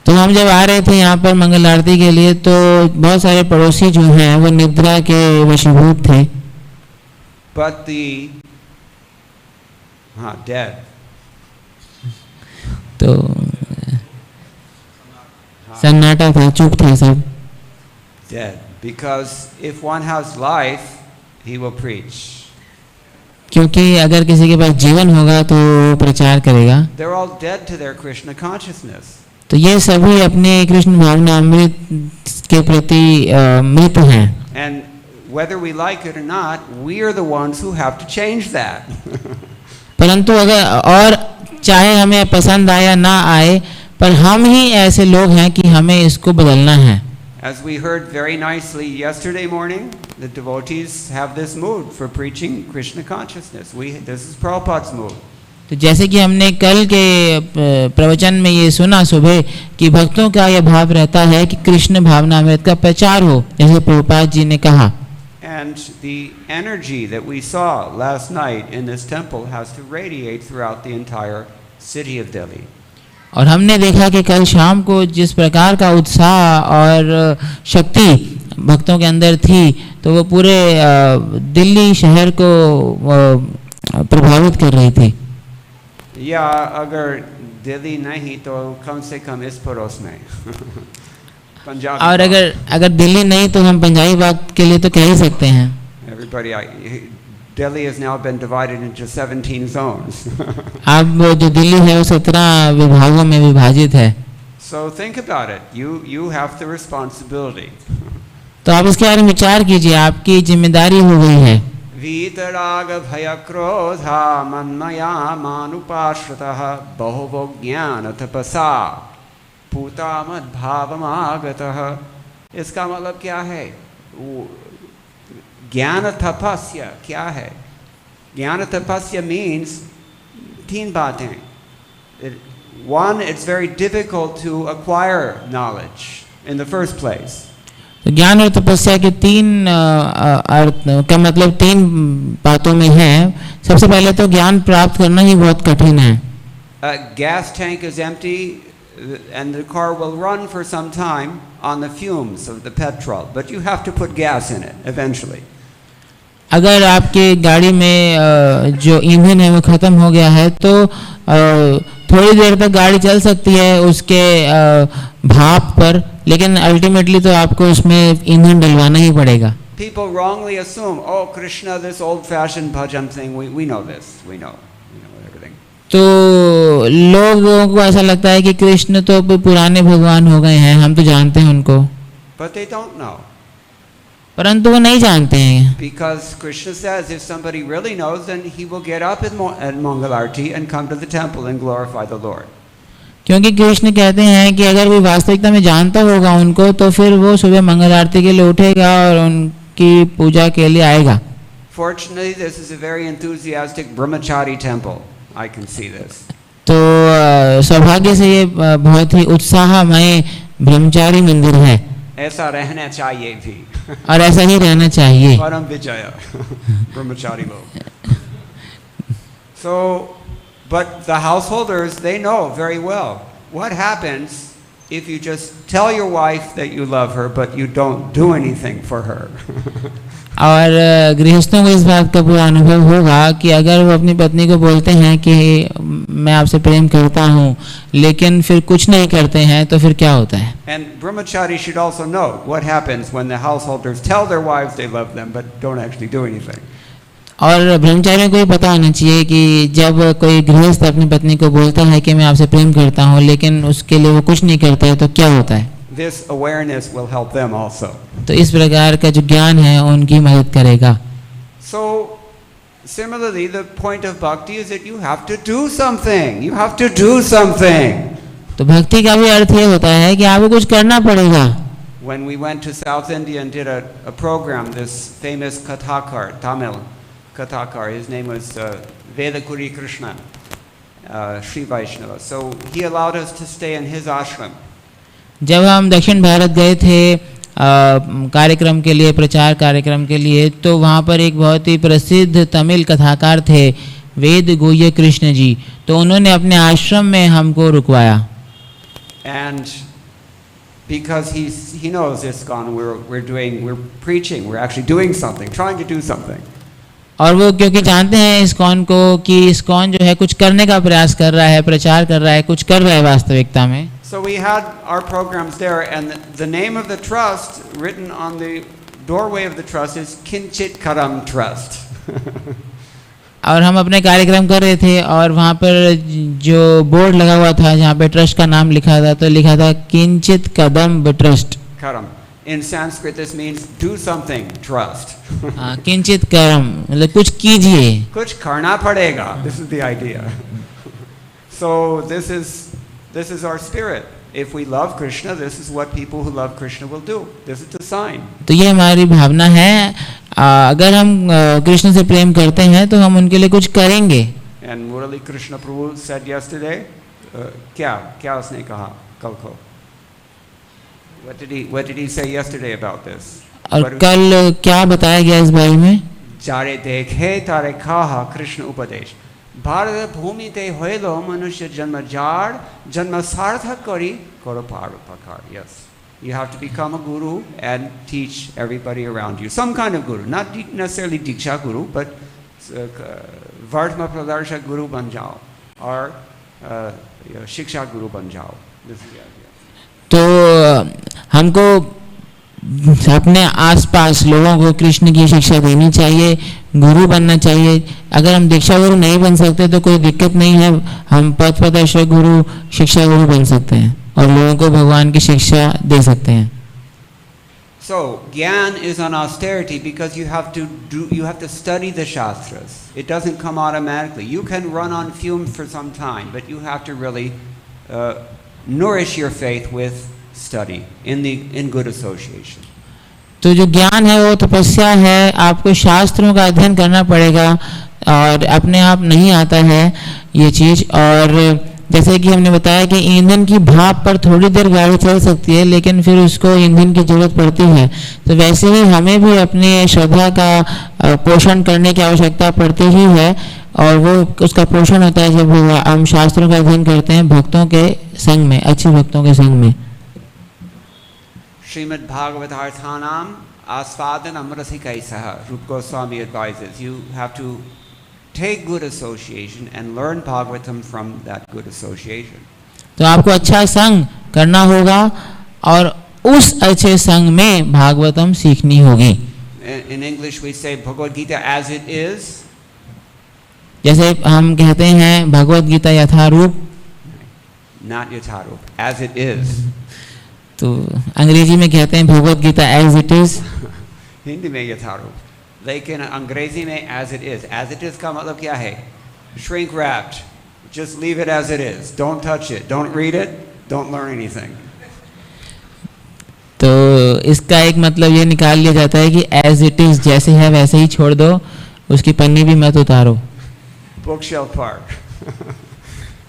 तो हम जब आ रहे थे यहाँ पर मंगल आरती के लिए, तो बहुत सारे पड़ोसी जो हैं वो निद्रा के वशीभूत थे। But dead. तो सन्नाटा था, चुप थे सब। Dead. Because if one has life, he will preach. क्योंकि अगर किसी के पास जीवन होगा तो वो प्रचार करेगा। They're all dead to their Krishna consciousness. तो ये सभी अपने कृष्ण भावना अमृत के प्रति मृत हैं। And whether we like it or not, we are the ones who have to change that. परंतु अगर और चाहे हमें पसंद आए या ना आए, पर हम ही ऐसे लोग हैं कि हमें इसको बदलना है। As we heard very nicely yesterday morning, the devotees have this mood for preaching Krishna consciousness. This is Prabhupada's mood. तो जैसे कि हमने कल के प्रवचन में ये सुना सुबह कि भक्तों का यह भाव रहता है कि कृष्ण भावना अमृत का प्रचार हो, जैसे प्रभुपाद जी ने कहा। And the energy that we saw last night in this temple has to radiate throughout the entire city of Delhi. और हमने देखा कि कल शाम को जिस प्रकार का उत्साह और शक्ति भक्तों के अंदर थी, तो वो पूरे दिल्ली शहर को प्रभावित कर रही थी। या अगर दिल्ली नहीं तो कम से कम इस पड़ोस में पंजाब। और अगर दिल्ली नहीं तो हम पंजाबी बाग के लिए तो कह ही सकते हैं। Delhi has now been divided into 17 zones. अब जो दिल्ली है वो 17 विभागों में विभाजित है। So think about it. You have the responsibility. तो आप इसके बारे में विचार कीजिए, आपकी जिम्मेदारी हो गई है। वीतराग भय क्रोधा मन्मया मानुपाश्रितः बहुवो ज्ञान तपसा पूता मद्भावमागतः। इसका मतलब क्या है? ज्ञान तपस्या क्या है? ज्ञान तपस्या मीन्स 3 बातें। One, it's very difficult to acquire knowledge in the first place. तो ज्ञान और तपस्या के 3 अर्थ का मतलब 3 बातों में है। सबसे पहले तो ज्ञान प्राप्त करना ही बहुत कठिन है। Gas tank is empty and the car will run for some time on the fumes of the petrol, but you have to put gas in it eventually. अगर आपके गाड़ी में जो ईंधन है वो खत्म हो गया है तो थोड़ी देर तक गाड़ी चल सकती है उसके भाप पर, लेकिन अल्टीमेटली तो आपको उसमें ईंधन डलवाना ही पड़ेगा। People wrongly assume, oh Krishna, this old-fashioned bhajan thing, we know this, we know everything. तो लोगों को ऐसा लगता है कि कृष्ण तो पुराने भगवान हो गए हैं, हम तो जानते हैं उनको। But they don't know. परंतु वो नहीं जानते हैं। Because Krishna says if somebody really knows, then he will get up at Mangalarti and come to the temple and glorify the Lord. क्योंकि कृष्ण कहते हैं कि अगर कोई वास्तविकता में जानता होगा उनको, तो फिर वो सुबह मंगल आरती के लिए उठेगा और उनकी पूजा के लिए आएगा। Fortunately, this is a very enthusiastic brahmachari temple. I can see this. तो सौभाग्य से ये बहुत ही उत्साहमय ब्रह्मचारी मंदिर है। ऐसा रहना चाहिए भी। और ऐसा ही रहना चाहिए। Param Vijaya, brahmachari log. So, but the householders, they know very well what happens if you just tell your wife that you love her, but you don't do anything for her. और गृहस्थों को इस बात का पूरा अनुभव होगा कि अगर वो अपनी पत्नी को बोलते हैं कि मैं आपसे प्रेम करता हूँ, लेकिन फिर कुछ नहीं करते हैं, तो फिर क्या होता है। And brahmachari should also know what happens when the householders tell their wives they love them, but don't actually do anything. और ब्रह्मचारियों को ये पता होना चाहिए कि जब कोई गृहस्थ अपनी पत्नी को बोलता है कि मैं आपसे प्रेम करता हूँ, लेकिन उसके लिए वो कुछ नहीं करता है, तो क्या होता है। This awareness will help them also. तो इस प्रकार का जो ज्ञान है उनकी मदद करेगा। So similarly, the point of bhakti is that you have to do something. You have to do something. तो भक्ति का भी अर्थ ये होता है कि आपको कुछ करना पड़ेगा। When we went to South India and did a program, this famous Kathakar, Tamil Kathakar, his name was Vedakuri Krishna, Sri Vaishnava. So he allowed us to stay in his ashram. जब हम दक्षिण भारत गए थे कार्यक्रम के लिए, प्रचार कार्यक्रम के लिए, तो वहाँ पर एक बहुत ही प्रसिद्ध तमिल कथाकार थे वेद गुह्य कृष्ण जी, तो उन्होंने अपने आश्रम में हमको रुकवाया। And because he knows ISKCON, we're preaching, we're actually doing something, trying to do something. और वो क्योंकि जानते हैं ISKCON को कि ISKCON जो है कुछ करने का प्रयास कर रहा है, प्रचार कर रहा है, कुछ कर रहा है वास्तविकता में। So we had our programs there, and the name of the trust written on the doorway of the trust is Kinchit Karam Trust. और हम अपने कार्यक्रम कर रहे थे, और वहाँ पर जो बोर्ड लगा हुआ था जहाँ पे ट्रस्ट का नाम लिखा था, तो लिखा था किंचित कदम trust. Karam. In Sanskrit, this means do something, trust. किंचित कर्म मतलब कुछ कीजिए, कुछ करना पड़ेगा. This is the idea. So this is our spirit. If we love Krishna, this is what people who love Krishna will do. This is the sign. तो ये हमारी भावना है, अगर हम कृष्ण से प्रेम करते हैं तो हम उनके लिए कुछ करेंगे। And Murali Krishna Prabhu said yesterday, क्या उसने कहा कल को? What did he say yesterday about this? और कल क्या बताया गया इस बारे में? जारे देखे तारे कहा कृष्ण उपदेश, भारत भूमि ते होइलो मनुष्य जन्म जाड़, जन्म सार्थक करी करो पारोपकार. Yes, you have to become a guru and teach everybody around you. Some kind of guru, not necessarily Diksha guru, but Vartma Pradarshak guru ban jao, or Shiksha guru ban jao. This is the idea. तो हमको अपने आसपास लोगों को कृष्ण की शिक्षा देनी चाहिए, गुरु बनना चाहिए। अगर हम दीक्षा गुरु नहीं बन सकते तो कोई दिक्कत नहीं है, हम पथ प्रदर्शक गुरु, शिक्षा गुरु बन सकते हैं और लोगों को भगवान की शिक्षा दे सकते हैं। So Gyan is an austerity because you have to study the Shastras. It doesn't come automatically. You can run on fumes for some time, but you have to really nourish your faith with study in good association. तो जो ज्ञान है वो तपस्या है, आपको शास्त्रों का अध्ययन करना पड़ेगा और अपने आप नहीं आता है ये चीज़। और जैसे कि हमने बताया कि ईंधन की भाप पर थोड़ी देर गाड़ी चल सकती है, लेकिन फिर उसको ईंधन की जरूरत पड़ती है। तो वैसे ही हमें भी अपनी श्रद्धा का पोषण करने की आवश्यकता पड़ती ही है, और वो उसका पोषण होता है जब हम शास्त्रों का अध्ययन करते हैं भक्तों के संग में, अच्छे भक्तों के संग में। Srimad Bhagavatarthanam Asvadanam Rasikaisah, Rupa Goswami advises you have to take good association and learn Bhagavatam from that good association. तो आपको अच्छा संग करना होगा और उस अच्छे संग में भागवतम सीखनी होगी। In English we say Bhagavad Gita as it is. जैसे हम कहते हैं भगवत गीता यथारूप, not yatharup, as it is. तो अंग्रेजी में कहते हैं Bhagavad Gita as it is, Hindi में यथारूप, लेकिन अंग्रेजी में as it is. As it is का मतलब क्या है? Shrink wrapped. Just leave it as it is. Don't touch it. Don't read it. Don't learn anything. तो इसका एक मतलब ये निकाल लिया जाता है कि एज इट इज, जैसे है वैसे ही छोड़ दो, उसकी पन्नी भी मत उतारो। Bookshelf park.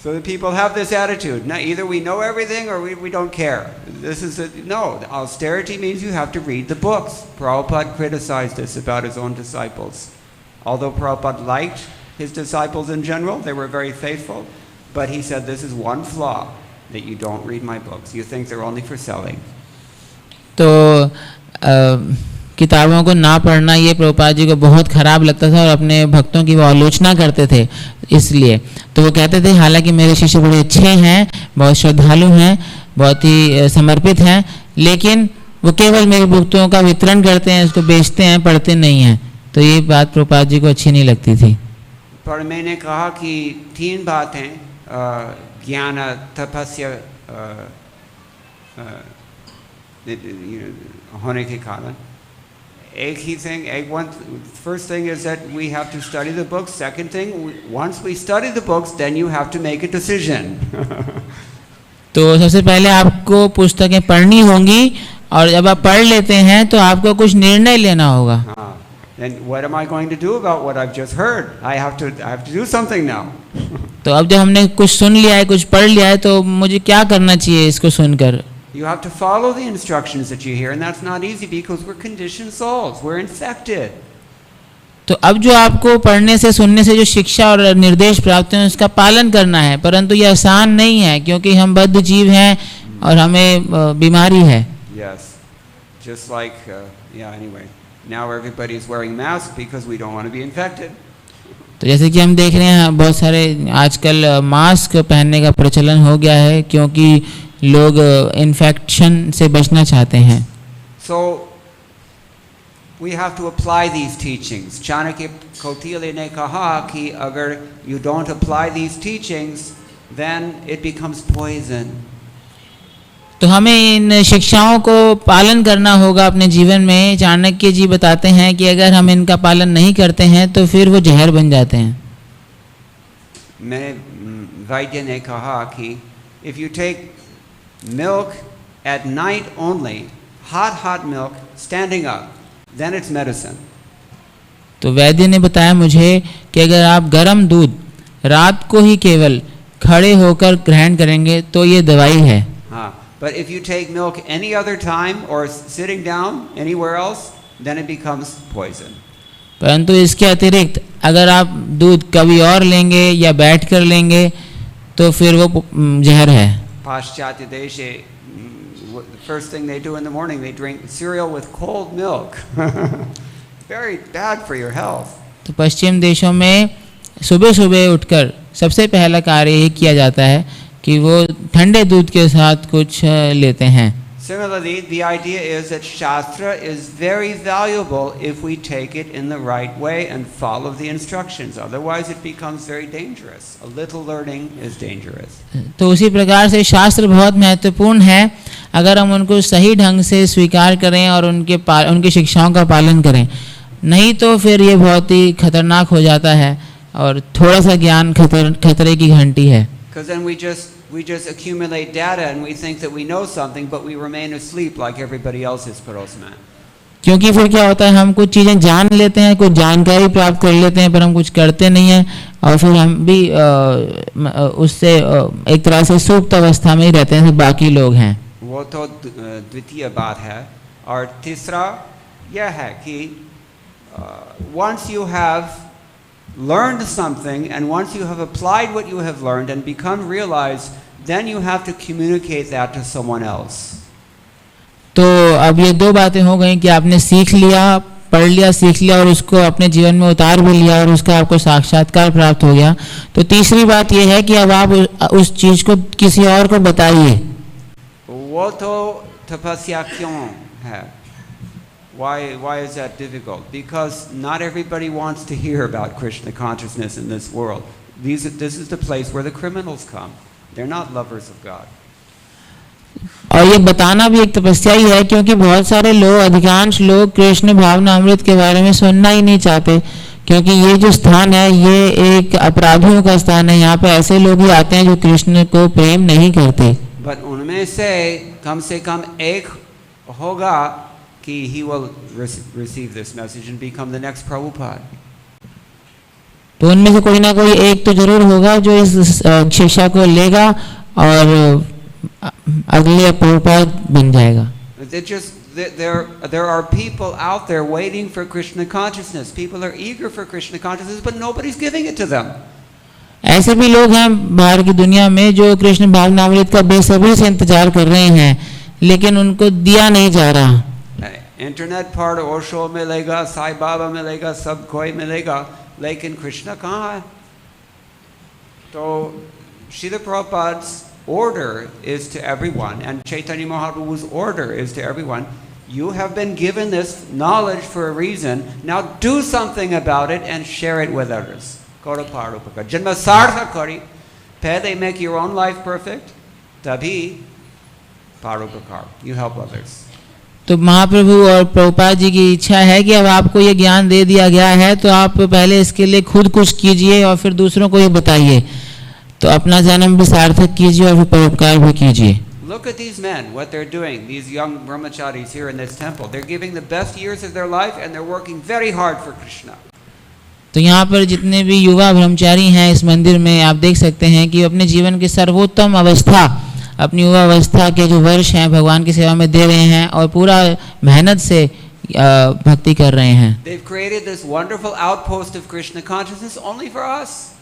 So the people have this attitude. Now either we know everything or we don't care. this is no. Austerity means you have to read the books. Prabhupada criticized this about his own disciples. Although Prabhupada liked his disciples in general, they were very faithful, but he said this is one flaw, that you don't read my books. You think they're only for selling. तो किताबों को ना पढ़ना ये प्रभुपाद जी को बहुत ख़राब लगता था और अपने भक्तों की वो आलोचना करते थे। इसलिए तो वो कहते थे हालांकि मेरे शिष्य बड़े अच्छे हैं, बहुत श्रद्धालु हैं, बहुत ही समर्पित हैं, लेकिन वो केवल मेरी भक्तों का वितरण करते हैं, उसको बेचते हैं, पढ़ते नहीं हैं। तो ये बात प्रभुपाद जी को अच्छी नहीं लगती थी। पर मैंने कहा कि 3 बातें ज्ञान तपस्या होने के कारण एक ही first thing is that we have to study the books. Second thing, once we study the books, then you have to make a decision. तो सबसे पहले आपको पुस्तकें पढ़नी होंगी और जब आप पढ़ लेते हैं तो आपको कुछ निर्णय लेना होगा। Then what am I going to do about what I've just heard? I have to do something now. तो अब जब हमने कुछ सुन लिया है, कुछ पढ़ लिया है, तो मुझे क्या करना चाहिए इसको सुनकर? You have to follow the instructions that you hear, and that's not easy because we're conditioned souls. We're infected. तो अब जो आपको पढ़ने से सुनने से जो शिक्षा और निर्देश प्राप्त हैं उसका पालन करना है, परंतु ये आसान नहीं है क्योंकि हम बद्ध जीव हैं और हमें बीमारी है। Yes, just like anyway, now everybody is wearing masks because we don't want to be infected. तो जैसे कि हम देख रहे हैं बहुत सारे आजकल मास्क पहनने का प्रचलन हो गया है क्योंकि लोग इन्फेक्शन से बचना चाहते हैं। So we have to apply these teachings. Chanakya Kautilya ने कहा कि अगर you don't apply these teachings, then it becomes poison. तो हमें इन शिक्षाओं को पालन करना होगा अपने जीवन में। चाणक्य जी बताते हैं कि अगर हम इनका पालन नहीं करते हैं तो फिर वो जहर बन जाते हैं। मैंने वैद्य ने कहा कि if you take milk at night only, hot milk standing up, then it's medicine. तो वैद्य ने बताया मुझे कि अगर आप गर्म दूध रात को ही केवल खड़े होकर ग्रहण करेंगे तो ये दवाई है। हाँ, but if you take milk any other time or sitting down anywhere else, then it becomes poison. परंतु इसके अतिरिक्त अगर आप दूध कभी और लेंगे या बैठ कर लेंगे तो फिर वो जहर है। पाश्चात्य देश, the first thing they do in the morning, they drink cereal with cold milk. Very bad for your health. तो पश्चिम देशों में सुबह सुबह उठकर सबसे पहला कार्य ये किया जाता है कि वो ठंडे दूध के साथ कुछ लेते हैं। Similarly, the idea is that Shastra is very valuable if we take it in the right way and follow the instructions. Otherwise, it becomes very dangerous. A little learning is dangerous. तो उसी प्रकार से शास्त्र बहुत महत्वपूर्ण है अगर हम उनको सही ढंग से स्वीकार करें और उनकी शिक्षाओं का पालन करें, नहीं तो फिर ये बहुत ही खतरनाक हो जाता है और थोड़ा सा ज्ञान खतरे की घंटी है। Because then we just accumulate data and we think that we know something, but we remain asleep like everybody else is parosman. क्योंकि फिर क्या होता है, हम कुछ चीज़ें जान लेते हैं, कुछ जानकारी प्राप्त कर लेते हैं, पर हम कुछ करते नहीं हैं और फिर हम भी उससे एक तरह से सुप्त अवस्था में ही रहते हैं, बाकी लोग हैं। वो तो द्वितीय बात है। और तीसरा यह है कि once you have learned something and once you have applied what you have learned and become realized, then you have to communicate that to someone else. तो अब ये 2 बातें हो गई कि आपने सीख लिया, पढ़ लिया, सीख लिया और उसको अपने जीवन में उतार भी लिया और उसका आपको साक्षात्कार प्राप्त हो गया। तो तीसरी बात ये है कि अब आप उस चीज को किसी और को बताइए। वो तो तपस्या क्यों है? Why is that difficult? Because not everybody wants to hear about Krishna consciousness in this world. This is the place where the criminals come. They're not lovers of God. और ये बताना भी एक तपस्या ही है क्योंकि बहुत सारे लोग, अधिकांश लोग कृष्ण भावना अमृत के बारे में सुनना ही नहीं चाहते, क्योंकि ये जो स्थान है ये एक अपराधियों का स्थान है। यहाँ पे ऐसे लोग ही आते हैं जो कृष्ण को प्रेम नहीं करते। But उनमें से कम एक होगा कि he will receive this message and become the next Prabhupada. तो उनमें से कोई ना कोई एक तो जरूर होगा जो इस शिक्षा को लेगा और अगले प्रभुपाद बन जाएगा। There are people out there waiting for Krishna consciousness. People are eager for Krishna consciousness, but nobody's giving it to them. ऐसे भी लोग हैं बाहर की दुनिया में जो कृष्ण भावनामृत का बेसब्री से इंतजार कर रहे हैं, लेकिन उनको दिया नहीं जा रहा। इंटरनेट पर ओशो मिलेगा, साईं बाबा मिलेगा, सब कोई मिलेगा, लेकिन कृष्ण कहाँ है? तो Srila Prabhupada's order is to everyone, and Chaitanya Mahaprabhu's order is to everyone. You have been given this knowledge for a reason. Now do something about it and share it with others. Karo parupaka. Janma sartha kari. Pehle make your own life perfect. Tabhi parupakar. You help others. तो महाप्रभु और प्रभुपाद जी की इच्छा है कि अब आपको ये ज्ञान दे दिया गया है, तो आप पहले इसके लिए खुद कुछ कीजिए और फिर दूसरों को ये बताइए। तो अपना जन्म भी सार्थक कीजिए और फिर परोपकार भी कीजिए। Look at these men, what they're doing. These young brahmacharis here in this temple. They're giving the best years of their life and they're working very hard for Krishna. तो यहाँ पर जितने भी युवा ब्रह्मचारी हैं इस मंदिर में, आप देख सकते हैं कि अपने जीवन की सर्वोत्तम अवस्था, अपनी युवा अवस्था के जो वर्ष हैं भगवान की सेवा में दे रहे हैं और पूरा मेहनत से भक्ति कर रहे हैं। They've created this wonderful outpost of Krishna consciousness only for us.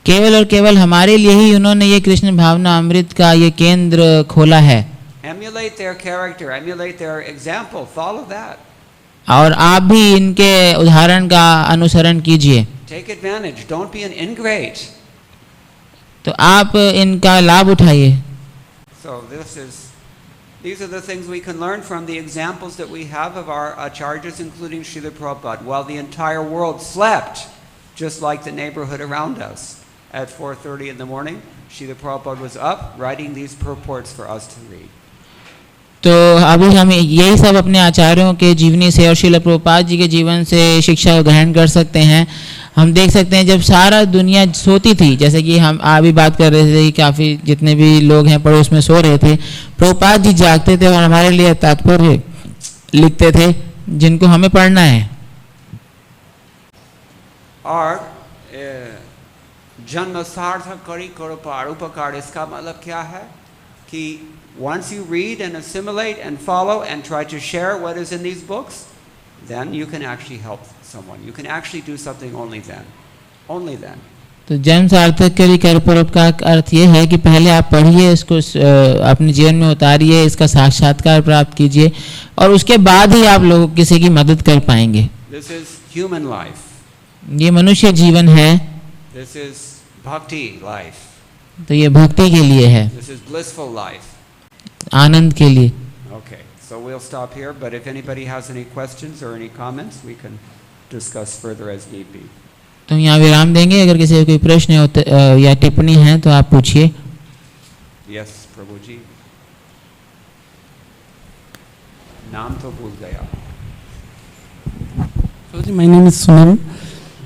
केवल और केवल हमारे लिए ही उन्होंने ये कृष्ण भावना अमृत का ये केंद्र खोला है। Emulate their character, emulate their example, follow that. और आप भी इनके उदाहरण का अनुसरण कीजिए। Take advantage, don't be an ingrate. तो आप इनका लाभ उठाइए। So these are the things we can learn from the examples that we have of our acharyas, including Srila Prabhupada, while the entire world slept, just like the neighborhood around us. At 4:30 in the morning, Srila Prabhupada was up writing these purports for us to read. तो अभी हम यही सब अपने आचार्यों के जीवनी से और श्रील प्रभुपाद जी के जीवन से शिक्षा ग्रहण कर सकते हैं। हम देख सकते हैं जब सारा दुनिया सोती थी, जैसे कि हम अभी बात कर रहे थे कि काफ़ी जितने भी लोग हैं पड़ोस में सो रहे थे, प्रभुपाद जी जागते थे और हमारे लिए तात्पर्य लिखते थे जिनको हमें पढ़ना है। और जन्म सार्थक करी करो परोपकार, इसका मतलब क्या है कि once you read and assimilate and follow and try to share what is in these books, then you can actually help someone. You can actually do something only then. Only then. तो जन्म सार्थक करी कर परोपकार का अर्थ ये है कि पहले आप पढ़िए, इसको अपने जीवन में उतारिए, इसका साक्षात्कार प्राप्त कीजिए और उसके बाद ही आप लोग किसी की मदद कर पाएंगे। This is human life. ये मनुष्य जीवन है। This is bhakti life. तो ये भक्ति के लिए है। This is blissful life. आनंद के लिए। Okay, so we'll stop here, but if anybody has any questions or any comments, we can discuss further as need be. तो यहाँ विराम देंगे, अगर किसी को कोई प्रश्न या टिप्पणी है तो आप पूछिए। Yes, प्रभु जी। नाम तो भूल गया। Prabhuji, my name is Sunil,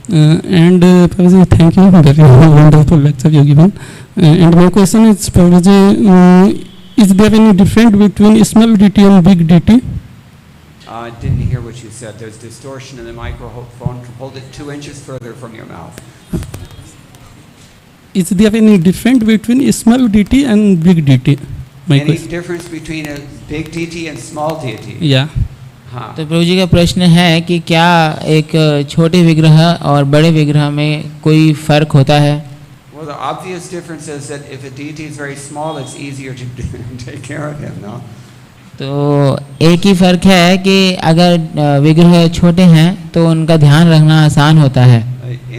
and Prabhuji, thank you for very wonderful lecture you given. And my question is, Prabhuji, is there any difference between small deity and big deity? I didn't hear what you said. There's distortion in the microphone. Hold it 2 inches further from your mouth. Is there any difference between small deity and big deity? Any difference between a big deity and small deity? Yeah. हाँ. तो प्रभु जी का प्रश्न है कि क्या एक छोटे विग्रह और बड़े विग्रह में कोई फर्क होता है? Well, the obvious difference is that if a deity is very small, it's easier to take care of him, no? तो एक ही फर्क है कि अगर विग्रह छोटे हैं तो उनका ध्यान रखना आसान होता है।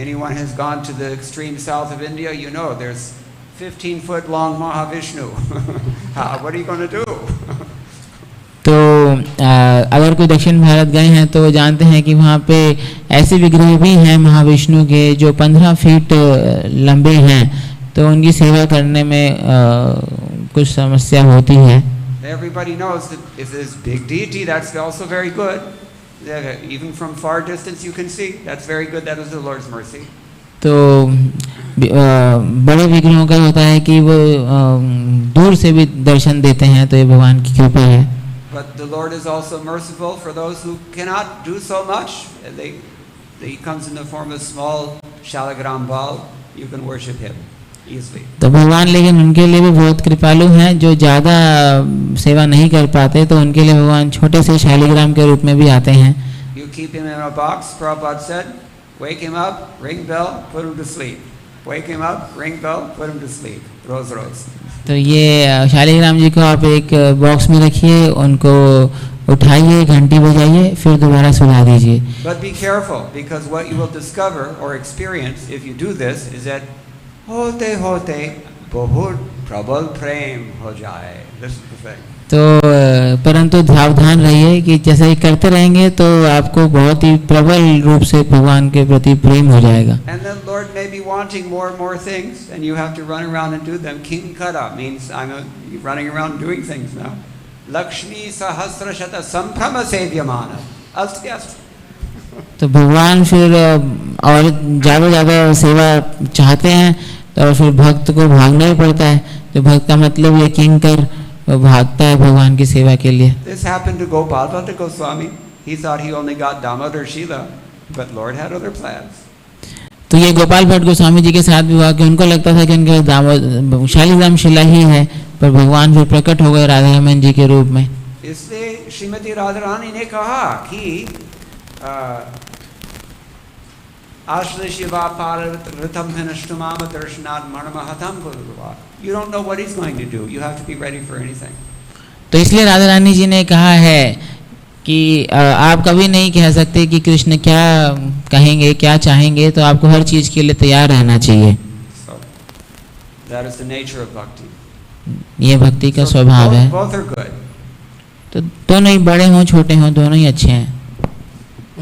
Anyone has gone to the extreme south of India, you know there's 15-foot long Mahavishnu. What are you going to do? तो अगर कोई दक्षिण भारत गए हैं तो वो जानते हैं कि वहाँ पे ऐसे विग्रह भी हैं महाविष्णु के जो 15 फीट लंबे हैं, तो उनकी सेवा करने में कुछ समस्या होती है। Everybody knows that if there's big deity, that's also very good. Even from far distance you can see, that's very good. That is the Lord's mercy. तो बड़े विग्रहों का होता है कि वो दूर से भी दर्शन देते हैं, तो ये भगवान की कृपा है। But the Lord is also merciful for those who cannot do so much. He comes in the form of small shalagram bal. You can worship him. easily. तो भगवान लेकिन उनके लिए भी बहुत कृपालु हैं, जो ज़्यादा सेवा नहीं कर पाते तो उनके लिए भगवान छोटे से शालिग्राम के रूप में भी आते हैं। You keep him in a box, Prabhupada said, wake him up, ring bell, put him to sleep. Wake him up, ring bell, put him to sleep. Rose, rose. तो ये शालिग्राम जी को आप एक बॉक्स में रखिए, उनको उठाइए, घंटी बजाइए, फिर दोबारा सुला दीजिए। But be careful, because what you will discover or experience if you do this is that होते होते बहुत प्रबल प्रेम हो जाए। This is the thing. तो परंतु सावधान रहिए कि जैसे ही करते रहेंगे तो आपको बहुत ही प्रबल रूप से भगवान के प्रति प्रेम हो जाएगा। And then Lord may be wanting more and more things, and you have to run around and do them. Kinkara means you're running around doing things now. Lakshmi sahasrashata samprama sevyamana. Astyast. तो भगवान फिर और ज़्यादा सेवा चाहते हैं तो फिर भक्त को भागना ही पड़ता है। तो भक्त का मतलब ये किंकर भागता है भगवान की सेवा के लिए। This happened to Gopal Bhatta Goswami. He thought he only got Damodar Shila, but Lord had other plans. तो ये गोपाल भट्ट गोस्वामी जी के साथ भी हुआ कि उनको लगता था कि उनके शालिग्राम शिला ही है, पर भगवान फिर प्रकट हो गए राधा रमन जी के रूप में। इसलिए श्रीमती राधा रानी ने कहा कि आश्रय शिवा पारवृतम हिनष्टुमाम दर्शनात् मणमहतम कुरुवा। You don't know what he's going to do. You have to be ready for anything. तो इसलिए राधा रानी जी ने कहा है कि आप कभी नहीं कह सकते कि कृष्ण क्या कहेंगे, क्या चाहेंगे, तो आपको हर चीज के लिए तैयार रहना चाहिए। So, that is the nature of bhakti. ये भक्ति का स्वभाव है। Both are good. तो दोनों ही बड़े हों छोटे हों दोनों ही अच्छे हैं।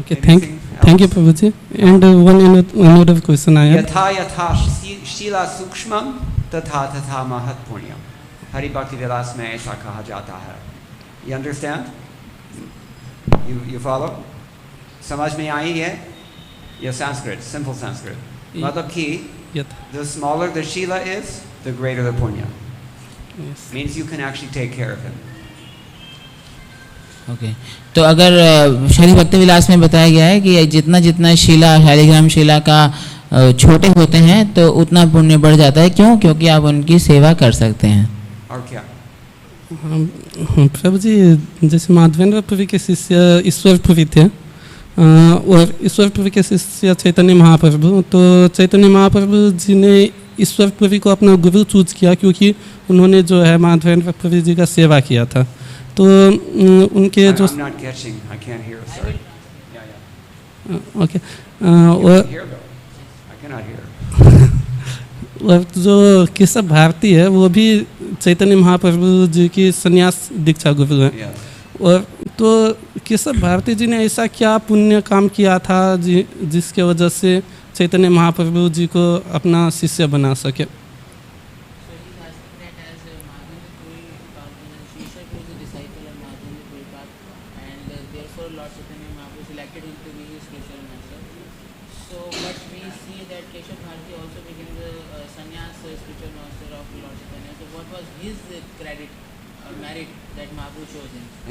Okay, thank you Prabhuji. And another question I have. यथा यथा शीला सूक्ष्मम तथा तथा महत् पुण्यम। हरि भक्ति विलास में ऐसा कहा जाता है। You understand? You follow? समझ में आई है? ये Sanskrit, simple Sanskrit. मतलब कि the smaller the shila is, the greater the punya. Yes. Means you can actually take care of him. Okay तो अगर शरीर भक्ति विलास में बताया गया है कि जितना जितना शिला शालिग्राम शिला का छोटे होते हैं तो उतना पुण्य बढ़ जाता है। क्यों? क्योंकि आप उनकी सेवा कर सकते हैं। और क्या? प्रभु जी, जैसे माधवेंद्र पुरी के शिष्य ईश्वर पुरी थे और ईश्वर पुरी के शिष्य चैतन्य महाप्रभु, तो चैतन्य महाप्रभु जी ने ईश्वर पुरी को अपना गुरु चूज किया क्योंकि उन्होंने जो है माधवेंद्र पुरी जी का सेवा किया था। तो उनके जो ओके और जो केशव भारती है वो भी चैतन्य महाप्रभु जी की संन्यास दीक्षा गुरु है। और तो केशव भारती जी ने ऐसा क्या पुण्य काम किया था जिसके वजह से चैतन्य महाप्रभु जी को अपना शिष्य बना सके?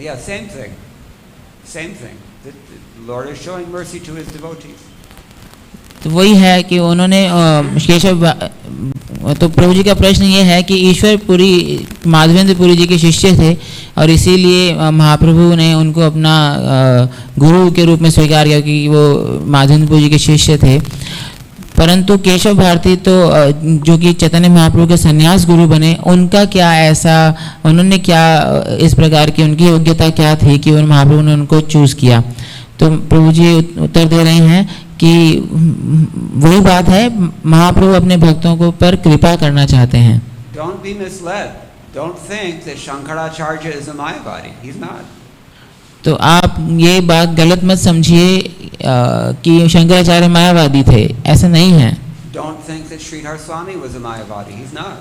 Yeah, same thing. Same thing. The Lord is showing mercy to his devotees. तो वही है कि उन्होंने केशव तो प्रभु जी का प्रश्न ये है कि ईश्वर पुरी माधवेंद्र पुरी जी के शिष्य थे और इसीलिए महाप्रभु ने उनको अपना गुरु के रूप में स्वीकार किया कि वो माधवेंद्र पुरी जी के शिष्य थे। परंतु केशव भारती तो जो कि चैतन्य महाप्रभु के संन्यास गुरु बने, उनका क्या ऐसा, उन्होंने क्या इस प्रकार की उनकी योग्यता क्या थी कि उन महाप्रभु ने उनको चूज किया? तो प्रभु जी उत्तर दे रहे हैं कि वही बात है, महाप्रभु अपने भक्तों को पर कृपा करना चाहते हैं। Don't be misled. Don't think that Shankaracharya is a Mayavadi. He's not. तो आप ये बात गलत मत समझिए कि शंकराचार्य मायावादी थे, ऐसा नहीं है। Don't think that Sridhar Swami was a Mayavadi. He's not.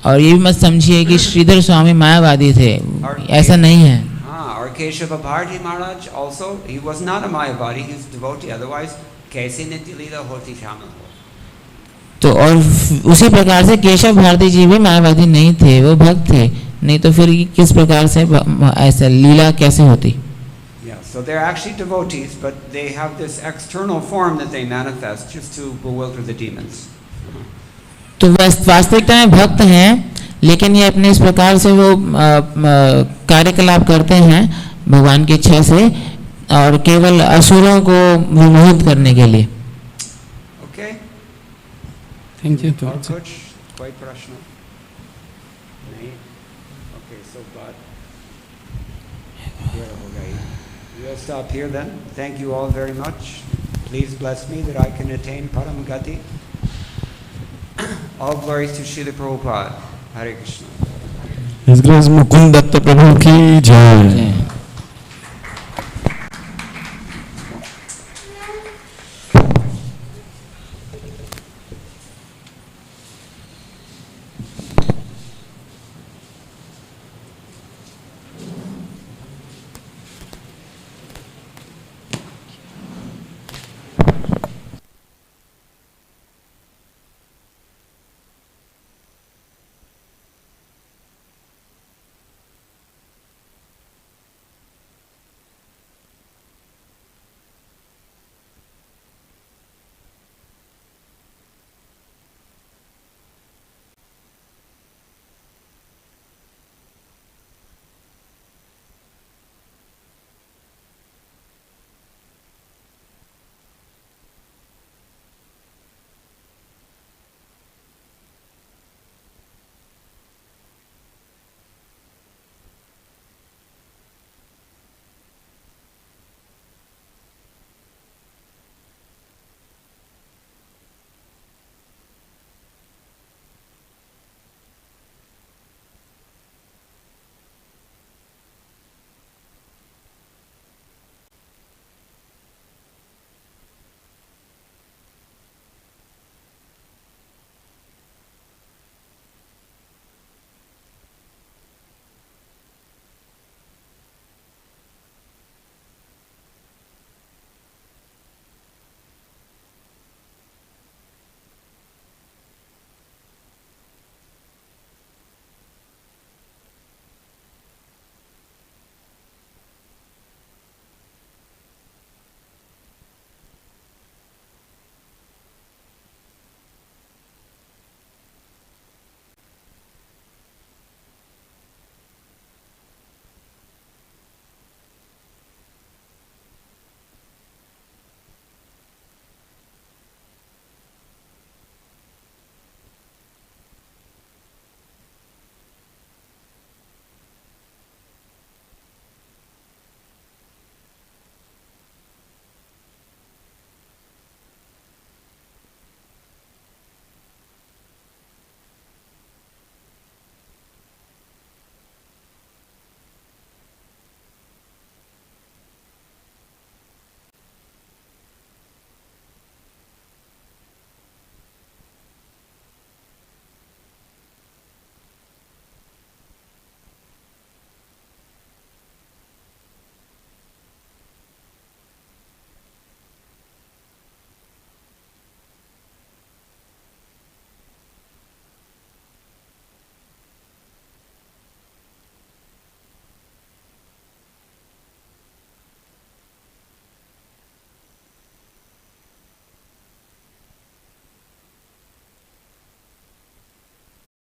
और ये भी मत समझिए कि श्रीधर स्वामी मायावादी थे, ऐसा नहीं है। हाँ, और केशव भारती महाराज also he was not a Mayavadi. He's devotee. Otherwise कैसे नित्य लीला होती शामिल हो? तो और उसी प्रकार से केशव भारती जी भी मायावादी नहीं थे, वो भक्त थे, नहीं तो फिर किस प्रकार से ऐसा लीला कैसे होती? So they're actually devotees, but they have this external form that they manifest just to bewilder the demons. तो वास्तविकता में भक्त हैं, लेकिन ये अपने इस प्रकार से वो कार्यकलाप करते हैं भगवान की इच्छा से, और केवल असुरों को विमोहित करने के लिए। Okay, thank you. और कुछ कोई प्रश्न नहीं? ओके, सो बात here हो गई। We'll stop here then. Thank you all very much. Please bless me that I can attain Param Gati. All glories to Srila Prabhupada. Hare Krishna. His Grace Mukund Dutta Prabhu ki jai.